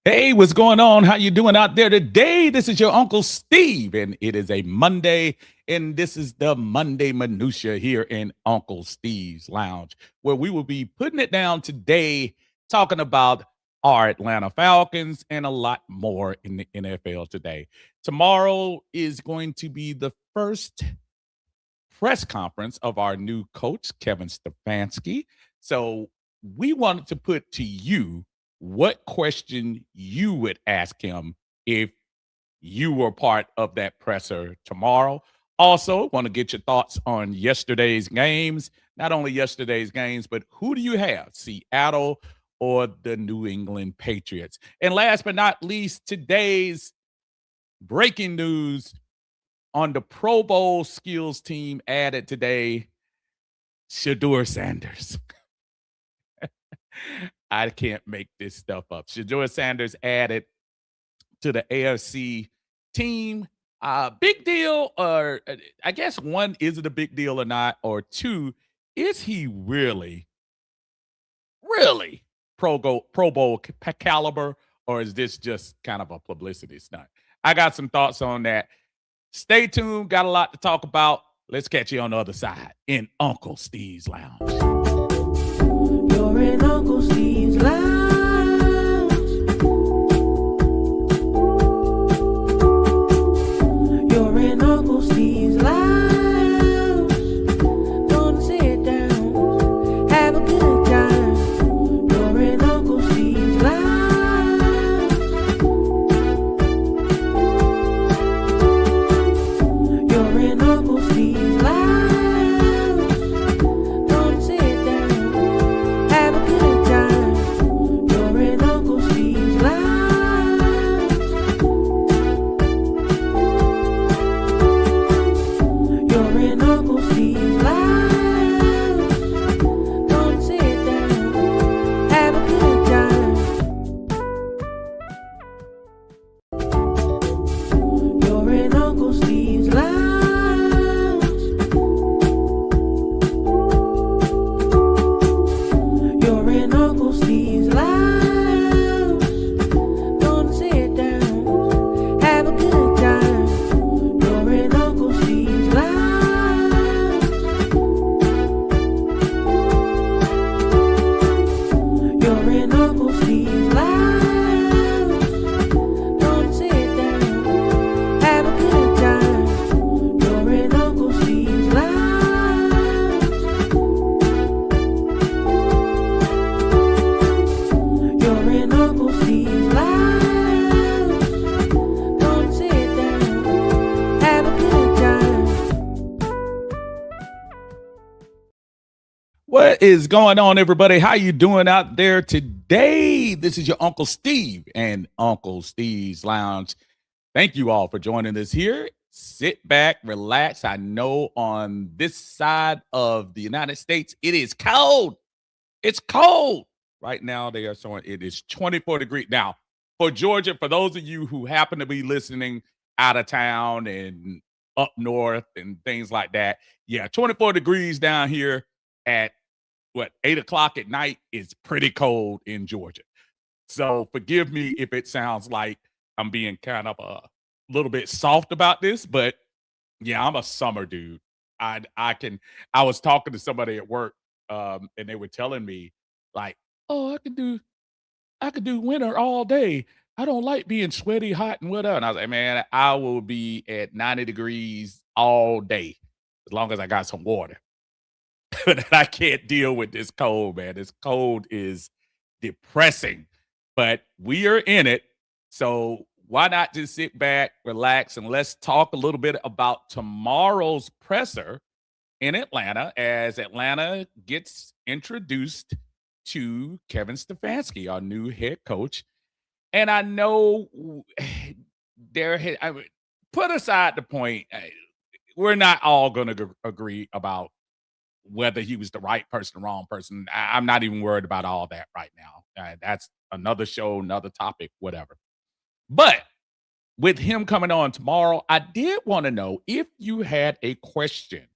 Hey, what's going on? How you doing out there today? This is your Uncle Steve, and it is a Monday, and this is the Monday Minutia here in Uncle Steve's Lounge, where we will be putting it down today, talking about our Atlanta Falcons and a lot more in the NFL today. Tomorrow is going to be the first press conference of our new coach, Kevin Stefanski. So we wanted to put to you what question you would ask him if you were part of that presser tomorrow. Also, want to get your thoughts on yesterday's games. Not only yesterday's games, but who do you have, Seattle or the New England Patriots? And last but not least, today's breaking news on the Pro Bowl skills team added today, Shaduer Sanders. I can't make this stuff up. Shaduer Sanders added to the AFC team. Big deal, or I guess one, is it a big deal or not? Or two, is he really Pro Bowl caliber, or is this just kind of a publicity stunt? I got some thoughts on that. Stay tuned. Got a lot to talk about. Let's catch you on the other side in Uncle Steve's Lounge. You're in Uncle Steve's Lounge. You're in Uncle Steve's Lounge. Gonna sit down, have a good time. You're in Uncle Steve's Lounge. You're in Uncle Steve's Lounge. What is going on, everybody? How you doing out there today? This is your Uncle Steve and Uncle Steve's Lounge. Thank you all for joining us here. Sit back, relax. I know on this side of the United States, it is cold. It's cold. Right now, they are showing it is 24 degrees. Now, for Georgia, for those of you who happen to be listening out of town and up north and things like that, yeah, 24 degrees down here at 8 o'clock at night is pretty cold in Georgia. So forgive me if it sounds like I'm being kind of a little bit soft about this, but yeah, I'm a summer dude. I was talking to somebody at work, and they were telling me, like, oh, I could do winter all day. I don't like being sweaty, hot, and whatever. And I was like, man, I will be at 90 degrees all day as long as I got some water. But I can't deal with this cold, man. This cold is depressing, but we are in it. So why not just sit back, relax, and let's talk a little bit about tomorrow's presser in Atlanta as Atlanta gets introduced to Kevin Stefanski, our new head coach. And I know put aside the point, we're not all going to agree about whether he was the right person, wrong person. I'm not even worried about all that right now. That's another show, another topic, whatever. But with him coming on tomorrow, I did want to know if you had a question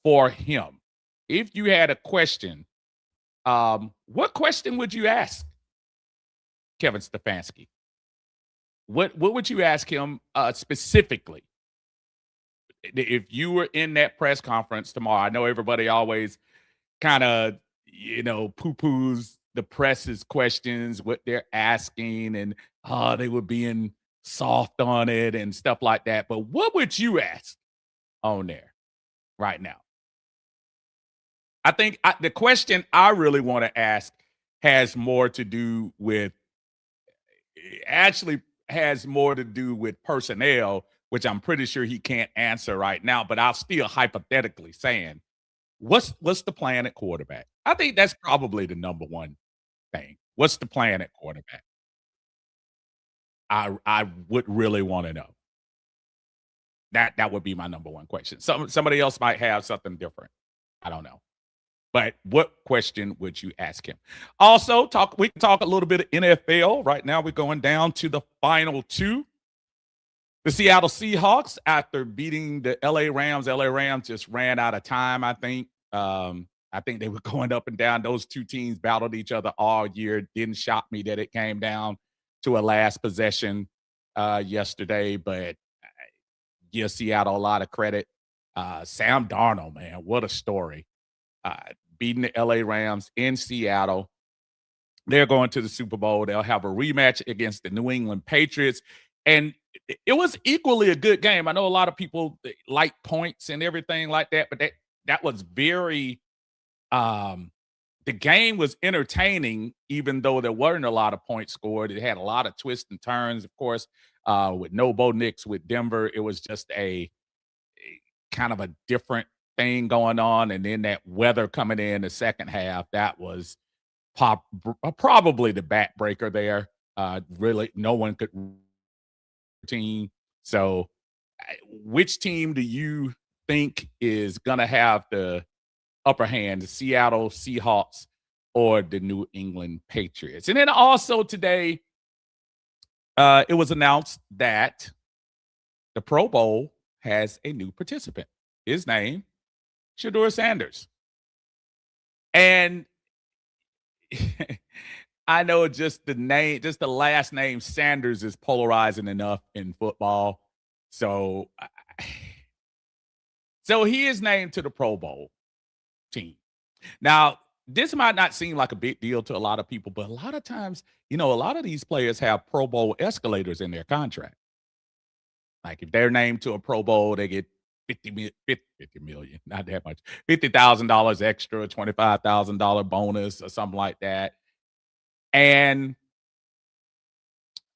for him. If you had a question, what question would you ask Kevin Stefanski, what would you ask him specifically if you were in that press conference tomorrow? I know everybody always kind of, poo-poos the press's questions, what they're asking, and they were being soft on it and stuff like that. But what would you ask on there right now? I think the question I really want to ask has more to do with actually has more to do with personnel, which I'm pretty sure he can't answer right now, but I'll still hypothetically saying, what's the plan at quarterback? I think that's probably the number one thing. What's the plan at quarterback? I would really want to know. That would be my number one question. Somebody else might have something different. I don't know. But what question would you ask him? Also, we can talk a little bit of NFL. Right now, we're going down to the final two. The Seattle Seahawks, after beating the LA Rams just ran out of time, I think. I think they were going up and down. Those two teams battled each other all year. Didn't shock me that it came down to a last possession yesterday, but give Seattle a lot of credit. Sam Darnold, man, what a story. Beating the LA Rams in Seattle. They're going to the Super Bowl. They'll have a rematch against the New England Patriots. And it was equally a good game. I know a lot of people like points and everything like that, but that was very the game was entertaining, even though there weren't a lot of points scored. It had a lot of twists and turns, of course, with no Bo Nix with Denver. It was just a kind of a different thing going on, and then that weather coming in the second half, that was probably the backbreaker there. Really, no one could team. So, which team do you think is going to have the upper hand, the Seattle Seahawks or the New England Patriots? And then also today, it was announced that the Pro Bowl has a new participant. His name, Shaduer Sanders. And I know just the last name Sanders is polarizing enough in football. So he is named to the Pro Bowl team. Now, this might not seem like a big deal to a lot of people, but a lot of times, a lot of these players have Pro Bowl escalators in their contract. Like if they're named to a Pro Bowl, they get 50 million, not that much, $50,000 extra, $25,000 bonus or something like that. And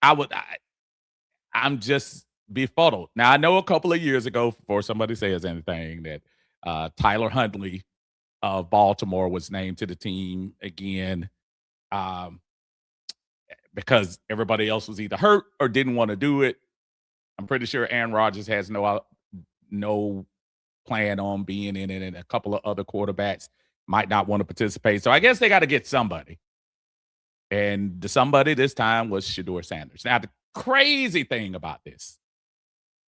I'm just befuddled. Now, I know a couple of years ago, before somebody says anything, that Tyler Huntley of Baltimore was named to the team again because everybody else was either hurt or didn't want to do it. I'm pretty sure Aaron Rodgers has no plan on being in it, and a couple of other quarterbacks might not want to participate. So I guess they got to get somebody. And the somebody this time was Shaduer Sanders. Now, the crazy thing about this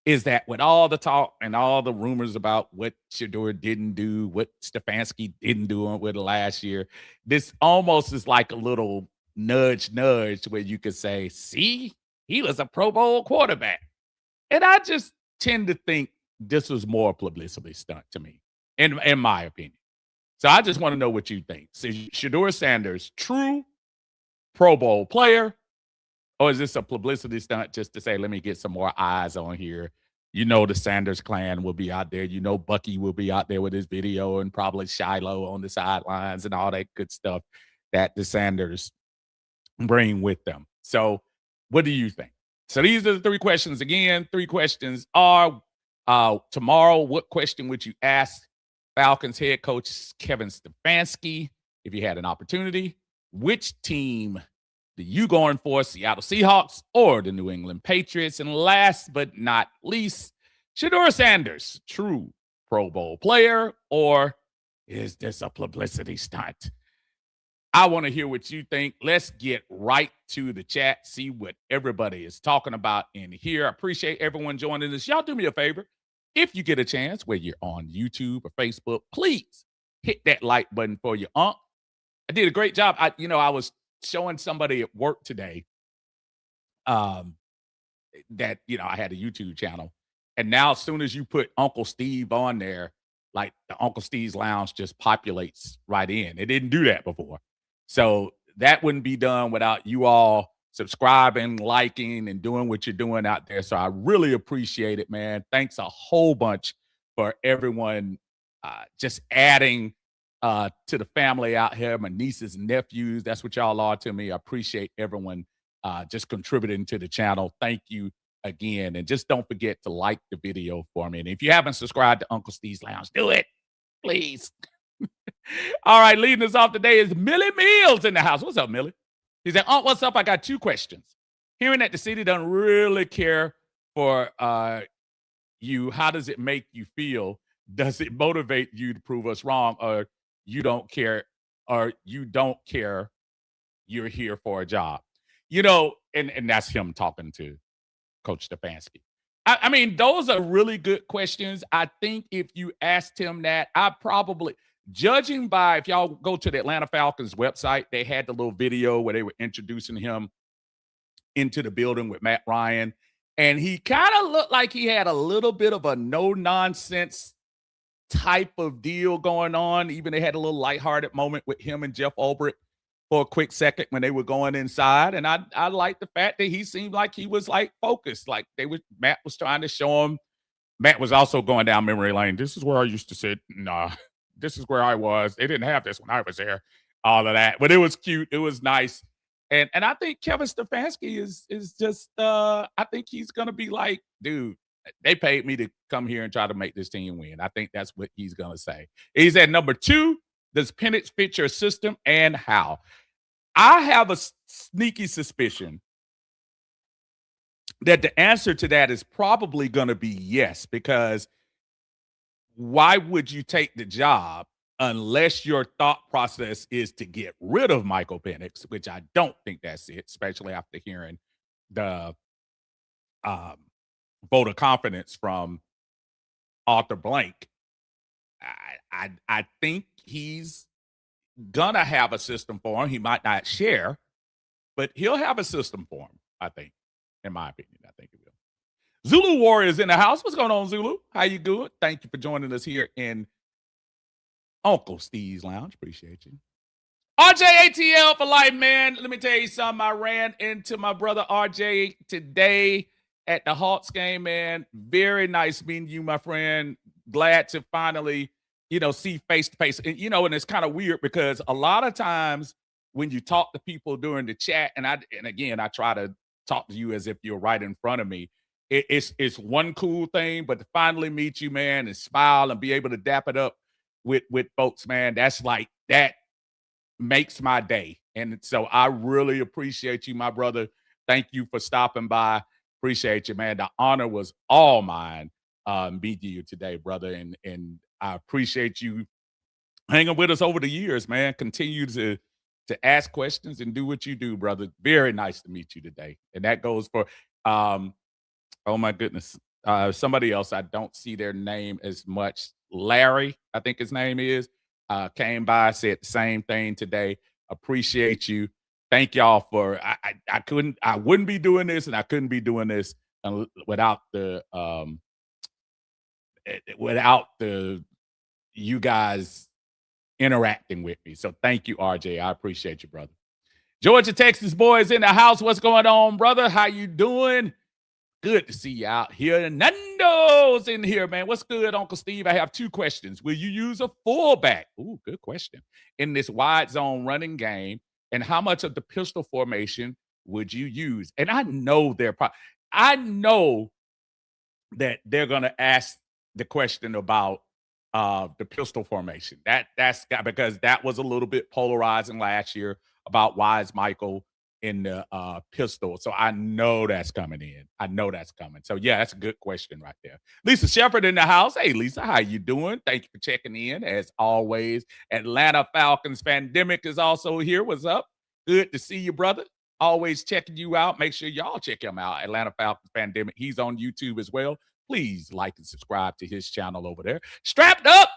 is that with all the talk and all the rumors about what Shaduer didn't do, what Stefanski didn't do with it last year, this almost is like a little nudge where you could say, see, he was a Pro Bowl quarterback. And I just tend to think this was more publicity stunt to me, in my opinion. So I just want to know what you think. So Shaduer Sanders, true Pro Bowl player, or is this a publicity stunt just to say, let me get some more eyes on here? The Sanders clan will be out there. Bucky will be out there with his video, and probably Shiloh on the sidelines and all that good stuff that the Sanders bring with them. So what do you think? So these are the three questions. Again, three questions are tomorrow, what question would you ask Falcons head coach Kevin Stefanski if you had an opportunity? Which team do you going for, Seattle Seahawks or the New England Patriots? And last but not least, Shaduer Sanders, true Pro Bowl player, or is this a publicity stunt? I want to hear what you think. Let's get right to the chat, see what everybody is talking about in here. I appreciate everyone joining us. Y'all do me a favor. If you get a chance, whether you're on YouTube or Facebook, please hit that like button for your unc. I did a great job. I was showing somebody at work today um, that I had a YouTube channel, and now as soon as you put Uncle Steve on there, like the Uncle Steve's Lounge just populates right in. It didn't do that before, so that wouldn't be done without you all subscribing, liking, and doing what you're doing out there. So I really appreciate it, man. Thanks a whole bunch for everyone just adding to the family out here, my nieces and nephews. That's what y'all are to me. I appreciate everyone just contributing to the channel. Thank you again. And just don't forget to like the video for me. And if you haven't subscribed to Uncle Steve's Lounge, do it, please. All right, leading us off today is Millie Mills in the house. What's up, Millie? He said, "Oh, what's up? I got 2 questions. Hearing that the city doesn't really care for you, how does it make you feel? Does it motivate you to prove us wrong, or you don't care, you're here for a job?" And that's him talking to Coach Stefanski. I mean, those are really good questions. I think if you asked him that, I probably, judging by, if y'all go to the Atlanta Falcons website, they had the little video where they were introducing him into the building with Matt Ryan. And he kind of looked like he had a little bit of a no-nonsense type of deal going on. Even they had a little lighthearted moment with him and Jeff Ulbrich for a quick second when they were going inside. And I like the fact that he seemed like he was like focused. Like Matt was trying to show him. Matt was also going down memory lane. This is where I used to sit. Nah, this is where I was. They didn't have this when I was there. All of that. But it was cute. It was nice. And I think Kevin Stefanski is just I think he's gonna be like, dude, they paid me to come here and try to make this team win. I think that's what he's gonna say. He said, number 2, does Penix fit your system and how? I have a sneaky suspicion that the answer to that is probably going to be yes, because why would you take the job unless your thought process is to get rid of Michael Penix, which I don't think that's it, especially after hearing the vote of confidence from Arthur Blank. I think he's gonna have a system for him. He might not share, but he'll have a system for him, I think. In my opinion, I think he will. Zulu Warriors in the house. What's going on, Zulu? How you doing? Thank you for joining us here in Uncle Steve's Lounge. Appreciate you. RJ ATL for life, man. Let me tell you something. I ran into my brother RJ today at the Hawks game, man. Very nice meeting you, my friend. Glad to finally see face to face. And it's kind of weird because a lot of times when you talk to people during the chat, and again, I try to talk to you as if you're right in front of me. It's one cool thing, but to finally meet you, man, and smile and be able to dap it up with folks, man, that makes my day. And so I really appreciate you, my brother. Thank you for stopping by. Appreciate you, man. The honor was all mine meeting you today, brother. And I appreciate you hanging with us over the years, man. Continue to ask questions and do what you do, brother. Very nice to meet you today. And that goes for, oh my goodness, somebody else. I don't see their name as much. Larry, I think his name is, came by, said the same thing today. Appreciate you. Thank y'all for, I wouldn't be doing this and I couldn't be doing this without the you guys interacting with me. So thank you, RJ. I appreciate you, brother. Georgia, Texas boys in the house. What's going on, brother? How you doing? Good to see you out here. Nando's in here, man. What's good, Uncle Steve? I have 2 questions. Will you use a fullback? Ooh, good question. In this wide zone running game, and how much of the pistol formation would you use? And I know I know that they're going to ask the question about the pistol formation. That's because that was a little bit polarizing last year about why is Michael in the pistol. So I know that's coming in. I know that's coming. So yeah, that's a good question right there. Lisa Shepard in the house. Hey, Lisa, how you doing? Thank you for checking in as always. Atlanta Falcons Pandemic is also here. What's up? Good to see you, brother. Always checking you out. Make sure y'all check him out. Atlanta Falcons Pandemic. He's on YouTube as well. Please like and subscribe to his channel over there. Strapped Up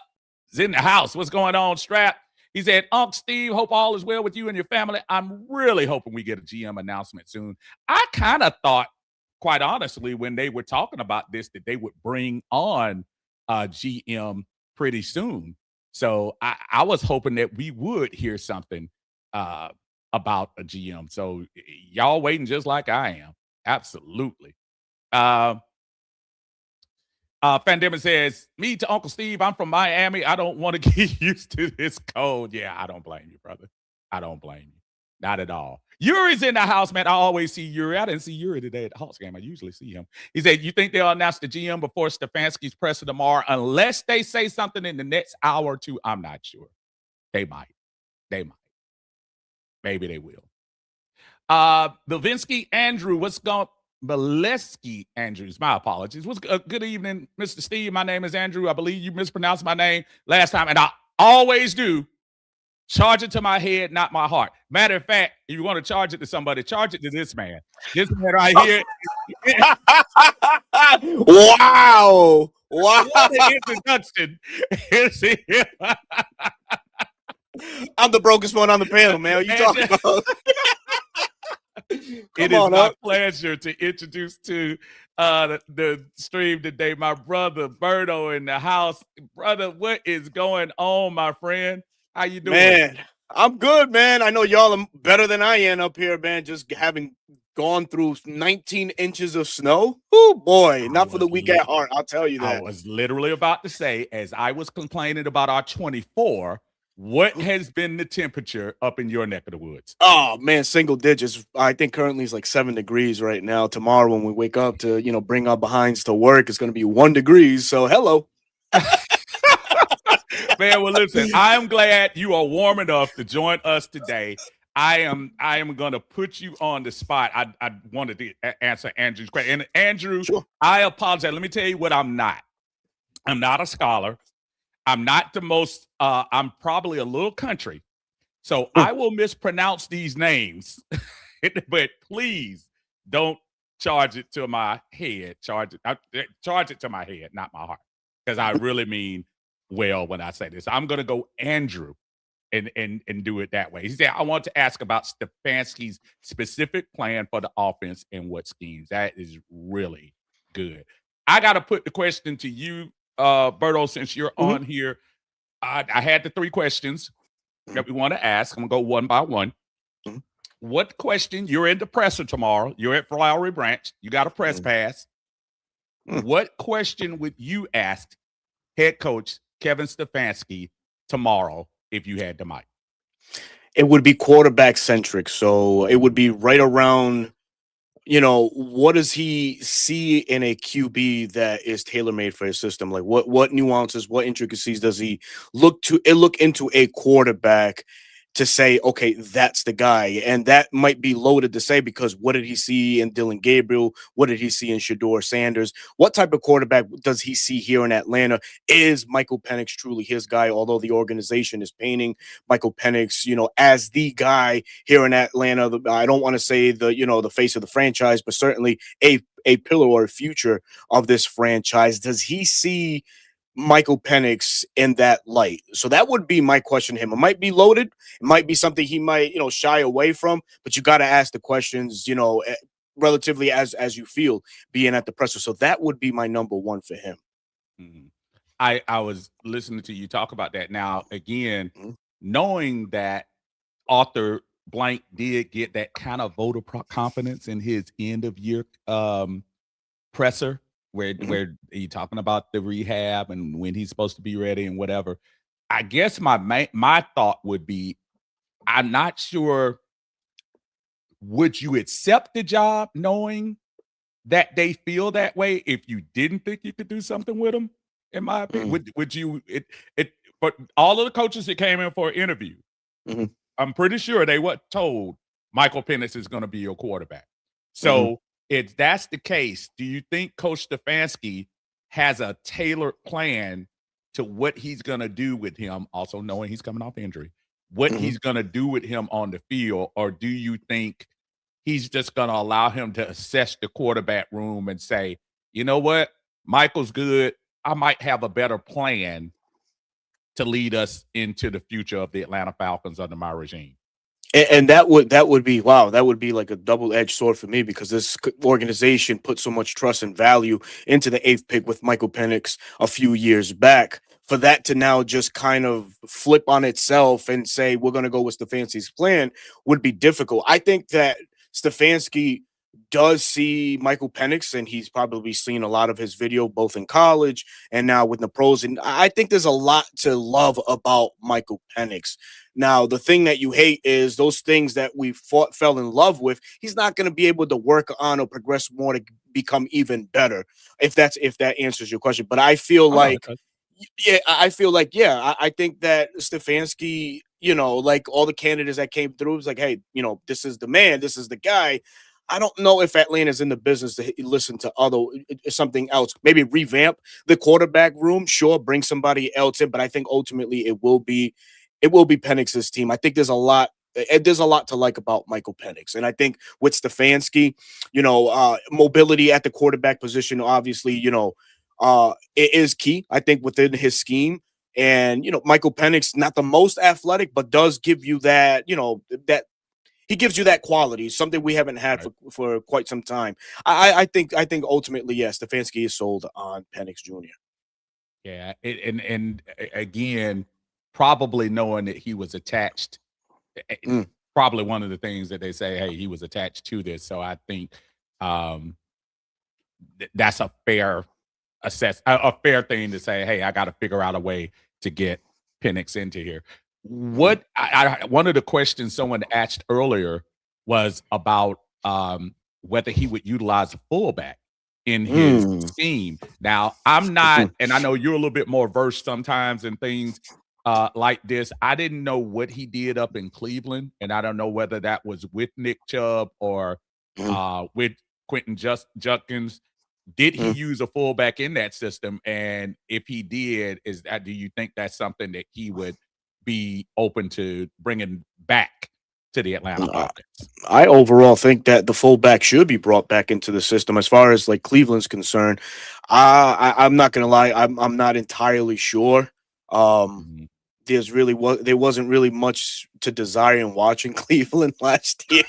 is in the house. What's going on, Strap? He said, Unc Steve, hope all is well with you and your family. I'm really hoping we get a GM announcement soon. I kind of thought, quite honestly, when they were talking about this, that they would bring on a GM pretty soon. So I was hoping that we would hear something uh, about a GM. So y'all waiting just like I am. Absolutely. Uh, Fandemic says, me to Uncle Steve, I'm from Miami. I don't want to get used to this cold. Yeah, I don't blame you, brother. I don't blame you. Not at all. Yuri's in the house, man. I always see Yuri. I didn't see Yuri today at the Hawks game. I usually see him. He said, you think they'll announce the GM before Stefanski's presser tomorrow? Unless they say something in the next hour or two, I'm not sure. They might. They might. Maybe they will. Levinsky Andrew, what's going Baleski Andrews, my apologies. What's good evening, Mr. Steve. My name is Andrew. I believe you mispronounced my name last time, and I always do. Charge it to my head, not my heart. Matter of fact, if you want to charge it to somebody, charge it to this man. This man right here. Wow. Wow. What an introduction. I'm the brokest one on the panel, man. What you talking about? It is my pleasure to introduce to the stream today my brother Berto in the house. Brother, what is going on, my friend? How you doing? Man, I'm good, man. I know y'all are better than I am up here, man. Just having gone through 19 inches of snow. Oh boy, not for the weak at heart. I'll tell you that. I was literally about to say, as I was complaining about our 24. What has been the temperature up in your neck of the woods? Oh man, single digits. I think currently it's like 7 degrees right now. Tomorrow when we wake up to, bring our behinds to work, it's going to be 1 degree. So hello. Man, well, listen, I'm glad you are warm enough to join us today. I am going to put you on the spot. I wanted to answer Andrew's question. And Andrew, sure. I apologize. Let me tell you what I'm not. I'm not a scholar. I'm not the most, I'm probably a little country. So I will mispronounce these names, but please don't charge it to my head. Charge it to my head, not my heart. Because I really mean well when I say this. I'm going to go Andrew and do it that way. He said, I want to ask about Stefanski's specific plan for the offense and what schemes. That is really good. I got to put the question to you, Berto, since you're on here. I had the 3 questions that we want to ask. I'm going to go one by one. What question? You're in the presser tomorrow. You're at Flowery Branch. You got a press pass. What question would you ask head coach Kevin Stefanski tomorrow if you had the mic? It would be quarterback centric. So it would be right around, what does he see in a QB that is tailor-made for his system? Like what nuances, what intricacies does he look into a quarterback to say, okay, that's the guy? And that might be loaded to say, because what did he see in Dylan Gabriel? What did he see in Shaduer Sanders? What type of quarterback does he see here in Atlanta? Is Michael Penix truly his guy? Although the organization is painting Michael Penix, as the guy here in Atlanta. I don't want to say the face of the franchise, but certainly a pillar or a future of this franchise. Does he see Michael Penix in that light? So that would be my question to him. It might be loaded. It might be something he might, shy away from, but you got to ask the questions, relatively as you feel being at the presser. So that would be my number one for him. I was listening to you talk about that. Now, again, knowing that Arthur Blank did get that kind of voter confidence in his end of year presser, where you're talking about the rehab and when he's supposed to be ready and whatever. I guess my thought would be, I'm not sure, would you accept the job knowing that they feel that way if you didn't think you could do something with them? In my opinion, would you? But all of the coaches that came in for an interview, I'm pretty sure they were told Michael Penix is going to be your quarterback. So if that's the case, do you think Coach Stefanski has a tailored plan to what he's going to do with him, also knowing he's coming off injury, what he's going to do with him on the field? Or do you think he's just going to allow him to assess the quarterback room and say, you know what, Michael's good, I might have a better plan to lead us into the future of the Atlanta Falcons under my regime. And that would be wow. That would be like a double-edged sword for me because this organization put so much trust and value into the eighth pick with Michael Penix a few years back. For that to now just kind of flip on itself and say we're going to go with Stefanski's plan would be difficult. I think that Stefanski does see Michael Penix, and he's probably seen a lot of his video both in college and now with the pros. And I think there's a lot to love about Michael Penix. Now, the thing that you hate is those things that we fell in love with. He's not going to be able to work on or progress more to become even better. If that answers your question, but I feel like, yeah, I think that Stefanski, like all the candidates that came through, was like, hey, this is the man, this is the guy. I don't know if Atlanta's in the business to listen to something else. Maybe revamp the quarterback room. Sure, bring somebody else in, but I think ultimately it will be Penix's team. I think there's a lot to like about Michael Penix, and I think with Stefanski, mobility at the quarterback position, obviously, it is key. I think within his scheme. And Michael Penix, not the most athletic, but does give you that, that he gives you that quality, something we haven't had for quite some time. I think ultimately, yes, Stefanski is sold on Penix Jr. Yeah, and again, probably knowing that he was attached, probably one of the things that they say, hey, he was attached to this. So I think that's a fair a fair thing to say, hey, I got to figure out a way to get Penix into here. What one of the questions someone asked earlier was about whether he would utilize a fullback in his scheme. Now, I'm not, and I know you're a little bit more versed sometimes in things like this. I didn't know what he did up in Cleveland, and I don't know whether that was with Nick Chubb or with Quentin Judkins. Did he use a fullback in that system? And if he did, do you think that's something that he would be open to bringing back to the Atlanta Falcons? I overall think that the fullback should be brought back into the system. As far as like Cleveland's concerned, I'm not gonna lie, I'm not entirely sure. There wasn't really much to desire in watching Cleveland last year.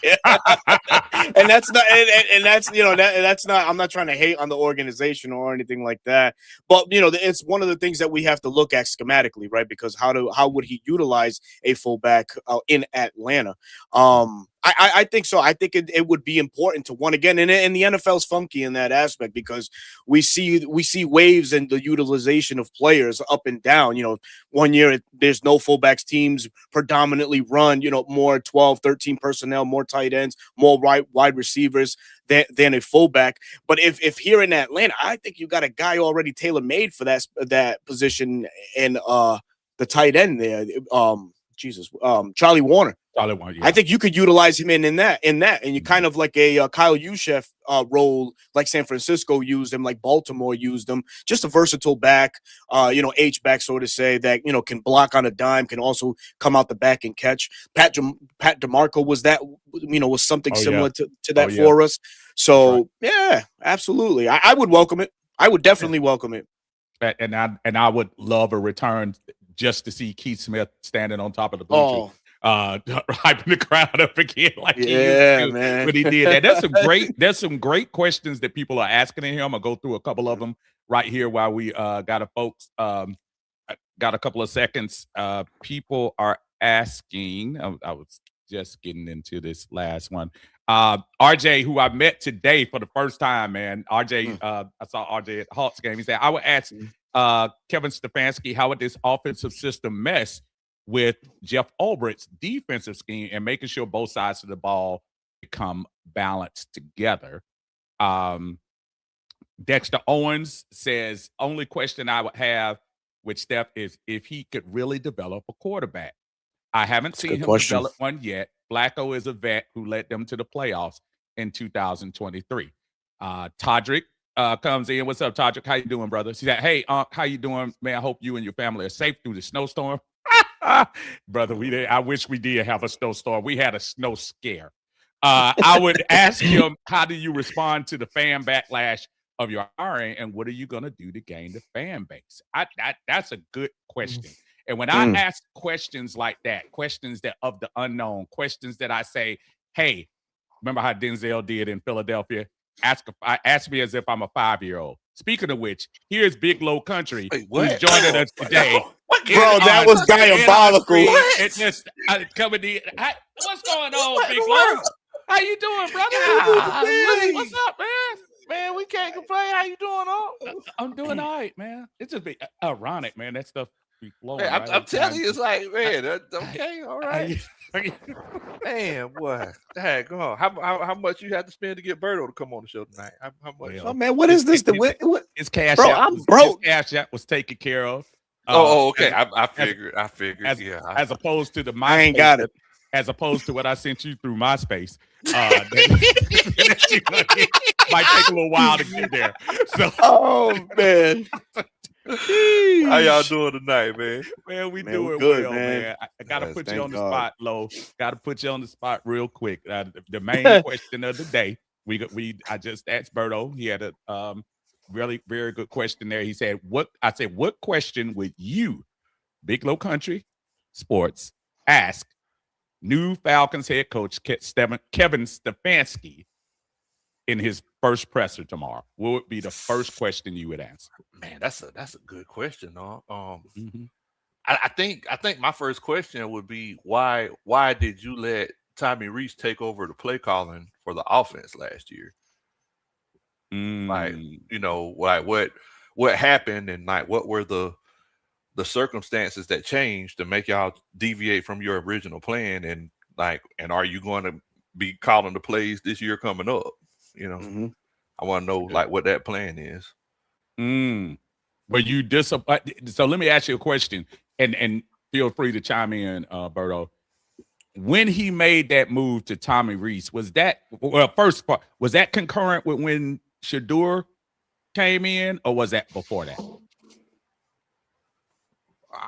And that's not, and that's, that's not, I'm not trying to hate on the organization or anything like that, but it's one of the things that we have to look at schematically, right? Because how would he utilize a fullback in Atlanta? I think so. I think it would be important to one again, and the NFL's funky in that aspect because we see waves in the utilization of players up and down. 1 year there's no fullbacks, teams predominantly run, more 12, 13 personnel, more tight ends, more wide receivers than a fullback. But if here in Atlanta, I think you got a guy already tailor made for that position and the tight end there. Charlie Warner. Yeah. I think you could utilize him in that, and you kind of like a Kyle Juszczyk role, like San Francisco used him, like Baltimore used him. Just a versatile back, H back, so to say, that can block on a dime, can also come out the back and catch. Pat DeMarco was that, was something similar to that for us. So yeah, absolutely, I would welcome it. I would definitely welcome it. And I would love a return just to see Keith Smith standing on top of the bleachers. Hyping the crowd up again like he used to man. when he did that. There's some great questions that people are asking him. I'm gonna go through a couple of them right here while we got a couple of seconds. People are asking. I was just getting into this last one. RJ, who I met today for the first time, man. RJ, I saw RJ at the Hawks game. He said, I would ask Kevin Stefanski, how would this offensive system mess with Jeff Ulbricht's defensive scheme and making sure both sides of the ball become balanced together? Dexter Owens says, only question I would have with Steph is if he could really develop a quarterback. I haven't seen him develop one yet. Flacco is a vet who led them to the playoffs in 2023. Todrick comes in. What's up, Todrick? How you doing, brother? He said, hey, how you doing, man? I hope you and your family are safe through the snowstorm. Brother, I wish we did have a snowstorm. We had a snow scare. I would ask him, how do you respond to the fan backlash of your hiring, and what are you going to do to gain the fan base? That's a good question. And when I ask questions like that, questions that of the unknown, questions that I say, hey, remember how Denzel did in Philadelphia? Ask me as if I'm a 5-year-old. Speaking of which, here's Big Low Country, Wait, who's what? joining us today. Bro, that was diabolical. It's just coming in. What's going on, Big Low? How you doing, brother? What's up, man? Man, we can't complain. How you doing, I'm doing all right, man. It's just be ironic, man. That stuff be flowing. Man, right? I'm telling you, it's like, man, okay, all right. Man, boy, hey, go on. How much you have to spend to get Berto to come on the show tonight? How much? Well, Oh man, what is this? His cash Bro, out I'm was, broke. His cash out was taken care of. Okay. I figured. As opposed to the I ain't got it. As opposed to what I sent you through MySpace. Might take a little while to get there. So, oh man. How y'all doing tonight, man? Man, we doing good, well, man. I gotta put you on the God. spot, Lo. Gotta put you on the spot real quick. The main question of the day. I just asked Berto. He had a really very good question there. He said, what question would you, Big Low Country Sports, ask new Falcons head coach Kevin Stefanski in his first presser tomorrow? What would be the first question you would answer? Man, that's a good question, I think my first question would be why did you let Tommy Rees take over the play calling for the offense last year? Like, what happened, and like what were the circumstances that changed to make y'all deviate from your original plan, and are you going to be calling the plays this year coming up? I want to know like what that plan is. Were you disappointed? So let me ask you a question, and feel free to chime in, Berto. When he made that move to Tommy Rees, was that first part? Was that concurrent with when Shaduer came in, or was that before that?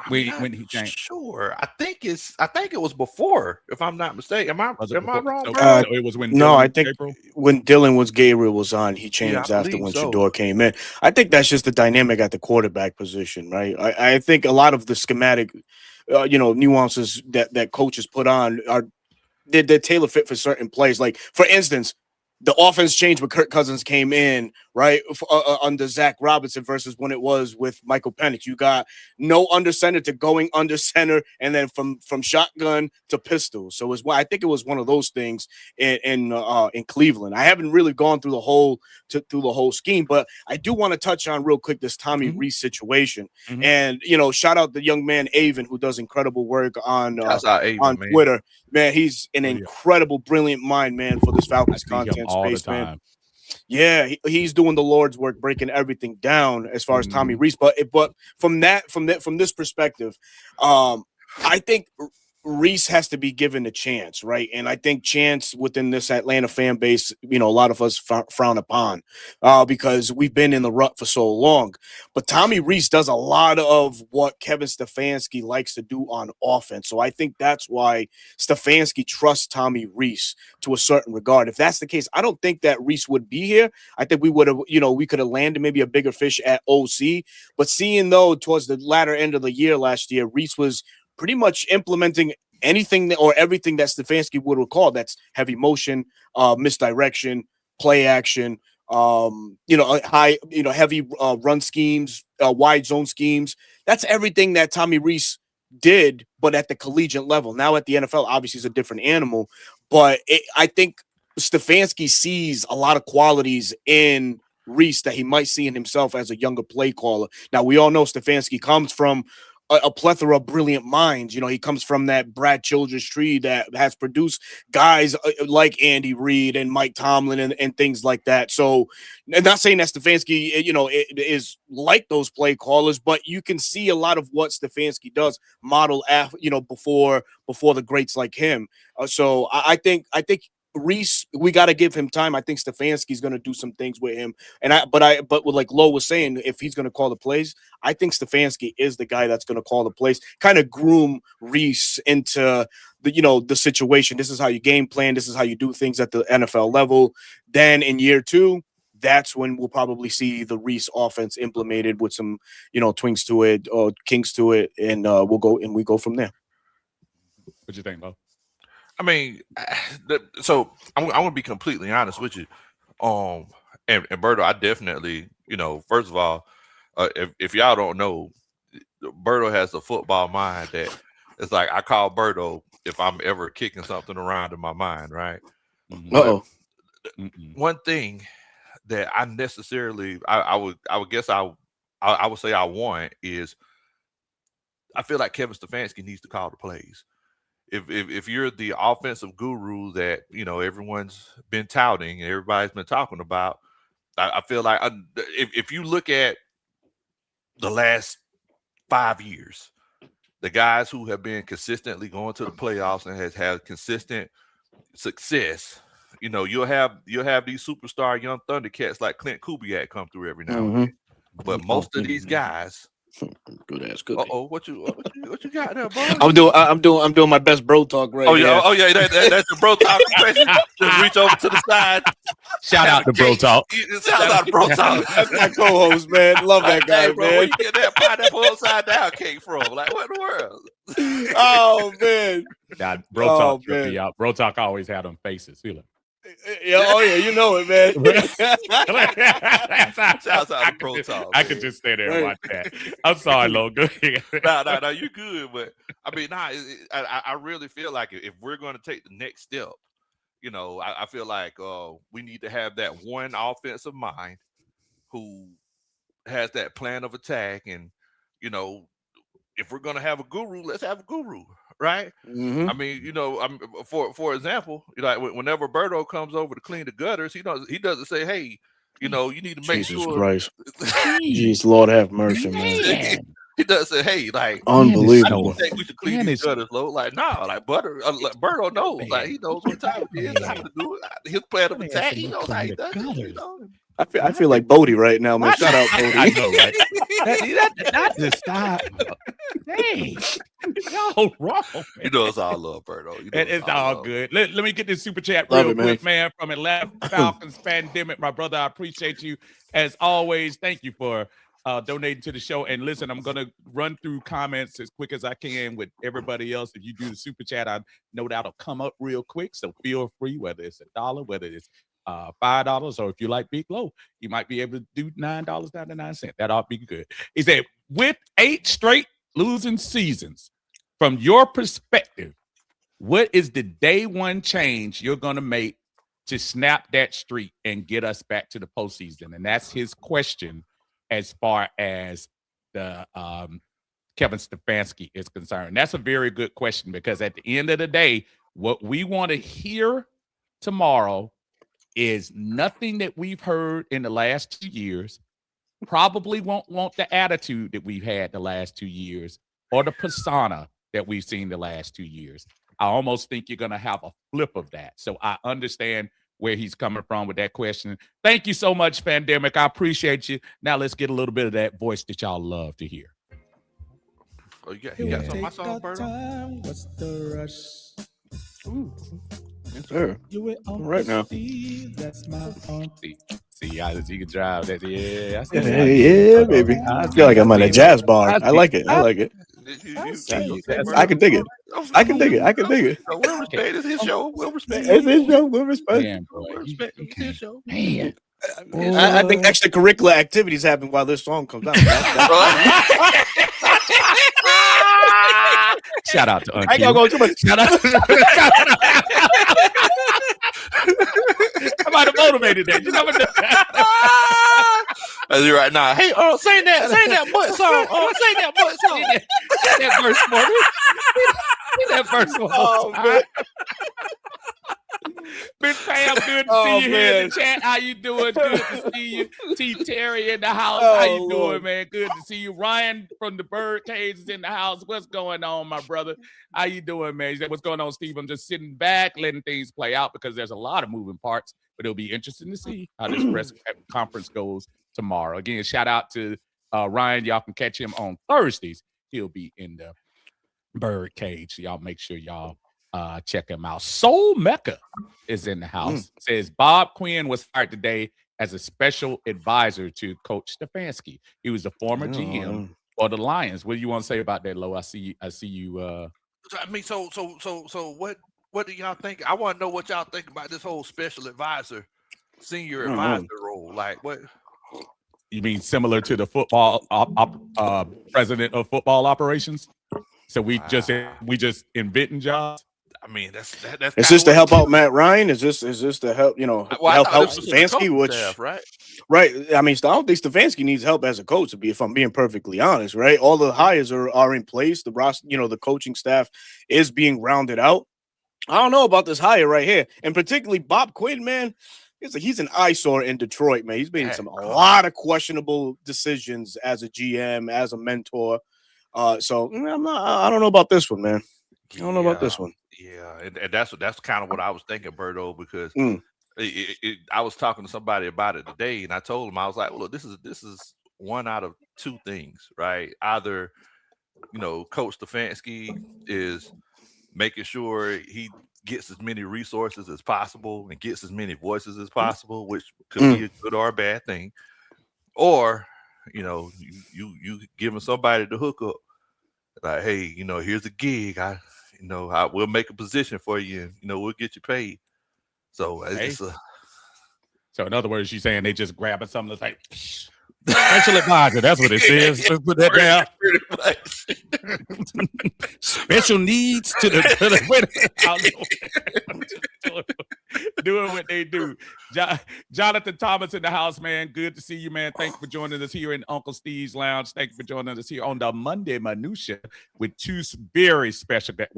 When he came, sure. I think it was before, if I'm not mistaken. Am I wrong? So it was when I think when Gabriel was on, he changed after when Shaduer came in. I think that's just the dynamic at the quarterback position, right? I think a lot of the schematic, nuances that coaches put on they're tailor fit for certain plays. Like for instance, the offense changed when Kirk Cousins came in, right, under Zach Robinson versus when it was with Michael Penix. You got no under center to going under center, and then from shotgun to pistol. So I think it was one of those things in Cleveland. I haven't really gone through the whole scheme, but I do want to touch on real quick this Tommy Rees situation. And shout out the young man Avon, who does incredible work on Twitter. Man, he's an incredible, brilliant mind, man, for this Falcons content space, man. Yeah, he's doing the Lord's work, breaking everything down as far as Tommy Rees. But from this perspective, I think Rees has to be given a chance, right? And I think chance within this Atlanta fan base, a lot of us frown upon because we've been in the rut for so long. But Tommy Rees does a lot of what Kevin Stefanski likes to do on offense. So I think that's why Stefanski trusts Tommy Rees to a certain regard. If that's the case, I don't think that Rees would be here. I think we would have, we could have landed maybe a bigger fish at OC. But seeing though towards the latter end of the year last year, Rees was pretty much implementing anything or everything that Stefanski would recall. That's heavy motion, misdirection, play action, high, heavy run schemes, wide zone schemes. That's everything that Tommy Rees did, but at the collegiate level. Now at the NFL, obviously, is a different animal. But I think Stefanski sees a lot of qualities in Rees that he might see in himself as a younger play caller. Now, we all know Stefanski comes from a plethora of brilliant minds. He comes from that Brad Childress tree that has produced guys like Andy Reid and Mike Tomlin and things like that. So I'm not saying that Stefanski, is like those play callers, but you can see a lot of what Stefanski does model after, before the greats like him. So I think Rees, we got to give him time. I think Stefanski's going to do some things with him. But like Lo was saying, if he's going to call the plays, I think Stefanski is the guy that's going to call the plays, kind of groom Rees into the situation. This is how you game plan. This is how you do things at the NFL level. Then in year 2, that's when we'll probably see the Reese offense implemented with some, twinks to it or kinks to it, and we go from there. What you think, Bo? I mean, so I'm going to be completely honest with you. And Berto, I definitely, first of all, if y'all don't know, Berto has a football mind that it's like I call Berto if I'm ever kicking something around in my mind, right? Uh-oh. One thing that I necessarily, I would guess I would say I want is I feel like Kevin Stefanski needs to call the plays. If you're the offensive guru that everyone's been touting and everybody's been talking about, I feel like if you look at the last 5 years, the guys who have been consistently going to the playoffs and has had consistent success, you'll have these superstar young Thundercats like Clint Kubiak come through every now and then. But most of these guys, good ass cookie. What you got there, bro? I'm doing my best bro talk right here. That's your bro talk expression. Just reach over to the side. Shout out to Bro Talk. Shout out to Bro Talk. That's my co-host, man. Love that guy, bro, man. Where you get that pineapple upside down cake from? Like, what in the world? Oh man. Nah, Bro Talk tripped me out. Bro Talk always had them faces. Feel it. Yeah, you know it, man. Shouts out to Pro Talk. I could just stay there and watch that. I'm sorry, Logan. No, you good, but I mean, I really feel like if we're going to take the next step, I feel like we need to have that one offensive mind who has that plan of attack, and if we're going to have a guru, let's have a guru. Right? Mm-hmm. I mean, for example, like whenever Berto comes over to clean the gutters, he doesn't say, "Hey, you need to make Jesus sure." Christ. Jeez, Lord have mercy, man. He doesn't say, "Hey, like unbelievable." I don't think we should clean these gutters, low." Like, no, like Berto knows, like he knows what time it is, how to do it. His plan of attack, he knows how he does it. I feel like Bodie right now, man. Shout out, Bodie. I know, right? That just stop. Hey, y'all wrong. Man. It's all love, Berto. It's all good. Let me get this super chat Love real it, quick, man. From Atlanta Falcons Pandemic, my brother. I appreciate you as always. Thank you for donating to the show. And listen, I'm gonna run through comments as quick as I can with everybody else. If you do the super chat, I know that'll come up real quick. So feel free, whether it's $1, whether it's $5, or if you like Big Low, you might be able to do $9.99. That ought to be good. He said, with 8 straight losing seasons, from your perspective, what is the day one change you're going to make to snap that streak and get us back to the postseason? And that's his question as far as the Kevin Stefanski is concerned. That's a very good question, because at the end of the day, what we want to hear tomorrow is nothing that we've heard in the last 2 years. Probably won't want the attitude that we've had the last 2 years or the persona that we've seen the last 2 years. I almost think you're going to have a flip of that. So I understand where he's coming from with that question. Thank you so much, Pandemic. I appreciate you. Now let's get a little bit of that voice that y'all love to hear. Oh, you got some of my song, Berto? What's the rush? Ooh. Yes, sir. Right now. That's my auntie. See, you can drive that. Yeah, yeah, baby. I feel like I'm at a jazz bar. I like it. I can dig it. I can dig it. We'll respect. It's his show. We'll respect. It's his show. We'll respect. Man, bro, We'll respect. It's his show. Man. I think extracurricular activities happen while this song comes out. Shout out to Uncle. I ain't gonna go too much. Shout out. I might have motivated that. You never know. That's right now. Hey, sing that butt song. Sing that butt song. That verse for me. That verse one. Oh man. Miss Pam, good to see you here in the chat. How you doing? Good to see you. T. Terry in the house. How you doing, man? Good to see you. Ryan from the Birdcage is in the house. What's going on, my brother? How you doing, man? What's going on, Steve? I'm just sitting back, letting things play out because there's a lot of moving parts, but it'll be interesting to see how this press conference goes tomorrow. Again, shout out to Ryan. Y'all can catch him on Thursdays. He'll be in the Birdcage. So y'all make sure y'all check him out. Soul Mecca is in the house. Says Bob Quinn was fired today as a special advisor to Coach Stefanski. He was the former GM for the Lions. What do you want to say about that, Lo? I see you. I mean, so what do y'all think? I want to know what y'all think about this whole special advisor, senior advisor role. Like, what? You mean similar to the football president of football operations? So we just inventing jobs. I mean, that's. Is this to help out Matt Ryan? Is this to help help Stefanski? Which staff, right? I mean, I don't think Stefanski needs help as a coach. If I'm being perfectly honest, right? All the hires are in place. The roster, the coaching staff is being rounded out. I don't know about this hire right here, and particularly Bob Quinn, man. He's an eyesore in Detroit, man. He's made a lot of questionable decisions as a GM, as a mentor. So I don't know about this one, man. I don't know about this one. Yeah, and that's kind of what I was thinking, Berto, because I was talking to somebody about it today, and I told him, I was like, well, look, this is one out of two things, right? Either Coach Stefanski is making sure he gets as many resources as possible and gets as many voices as possible, which could be a good or a bad thing, or you giving somebody the hookup, like, hey, here's a gig, I will make a position for you, and we'll get you paid. So so in other words, you're saying they just grabbing something that's like special advisor. That's what it says. Let's put that down. Special needs to the doing what they do. Jonathan Thomas in the house, man. Good to see you, man. Thank you for joining us here in Uncle Steve's Lounge. Thank you for joining us here on the Monday Minutia with one very special guest.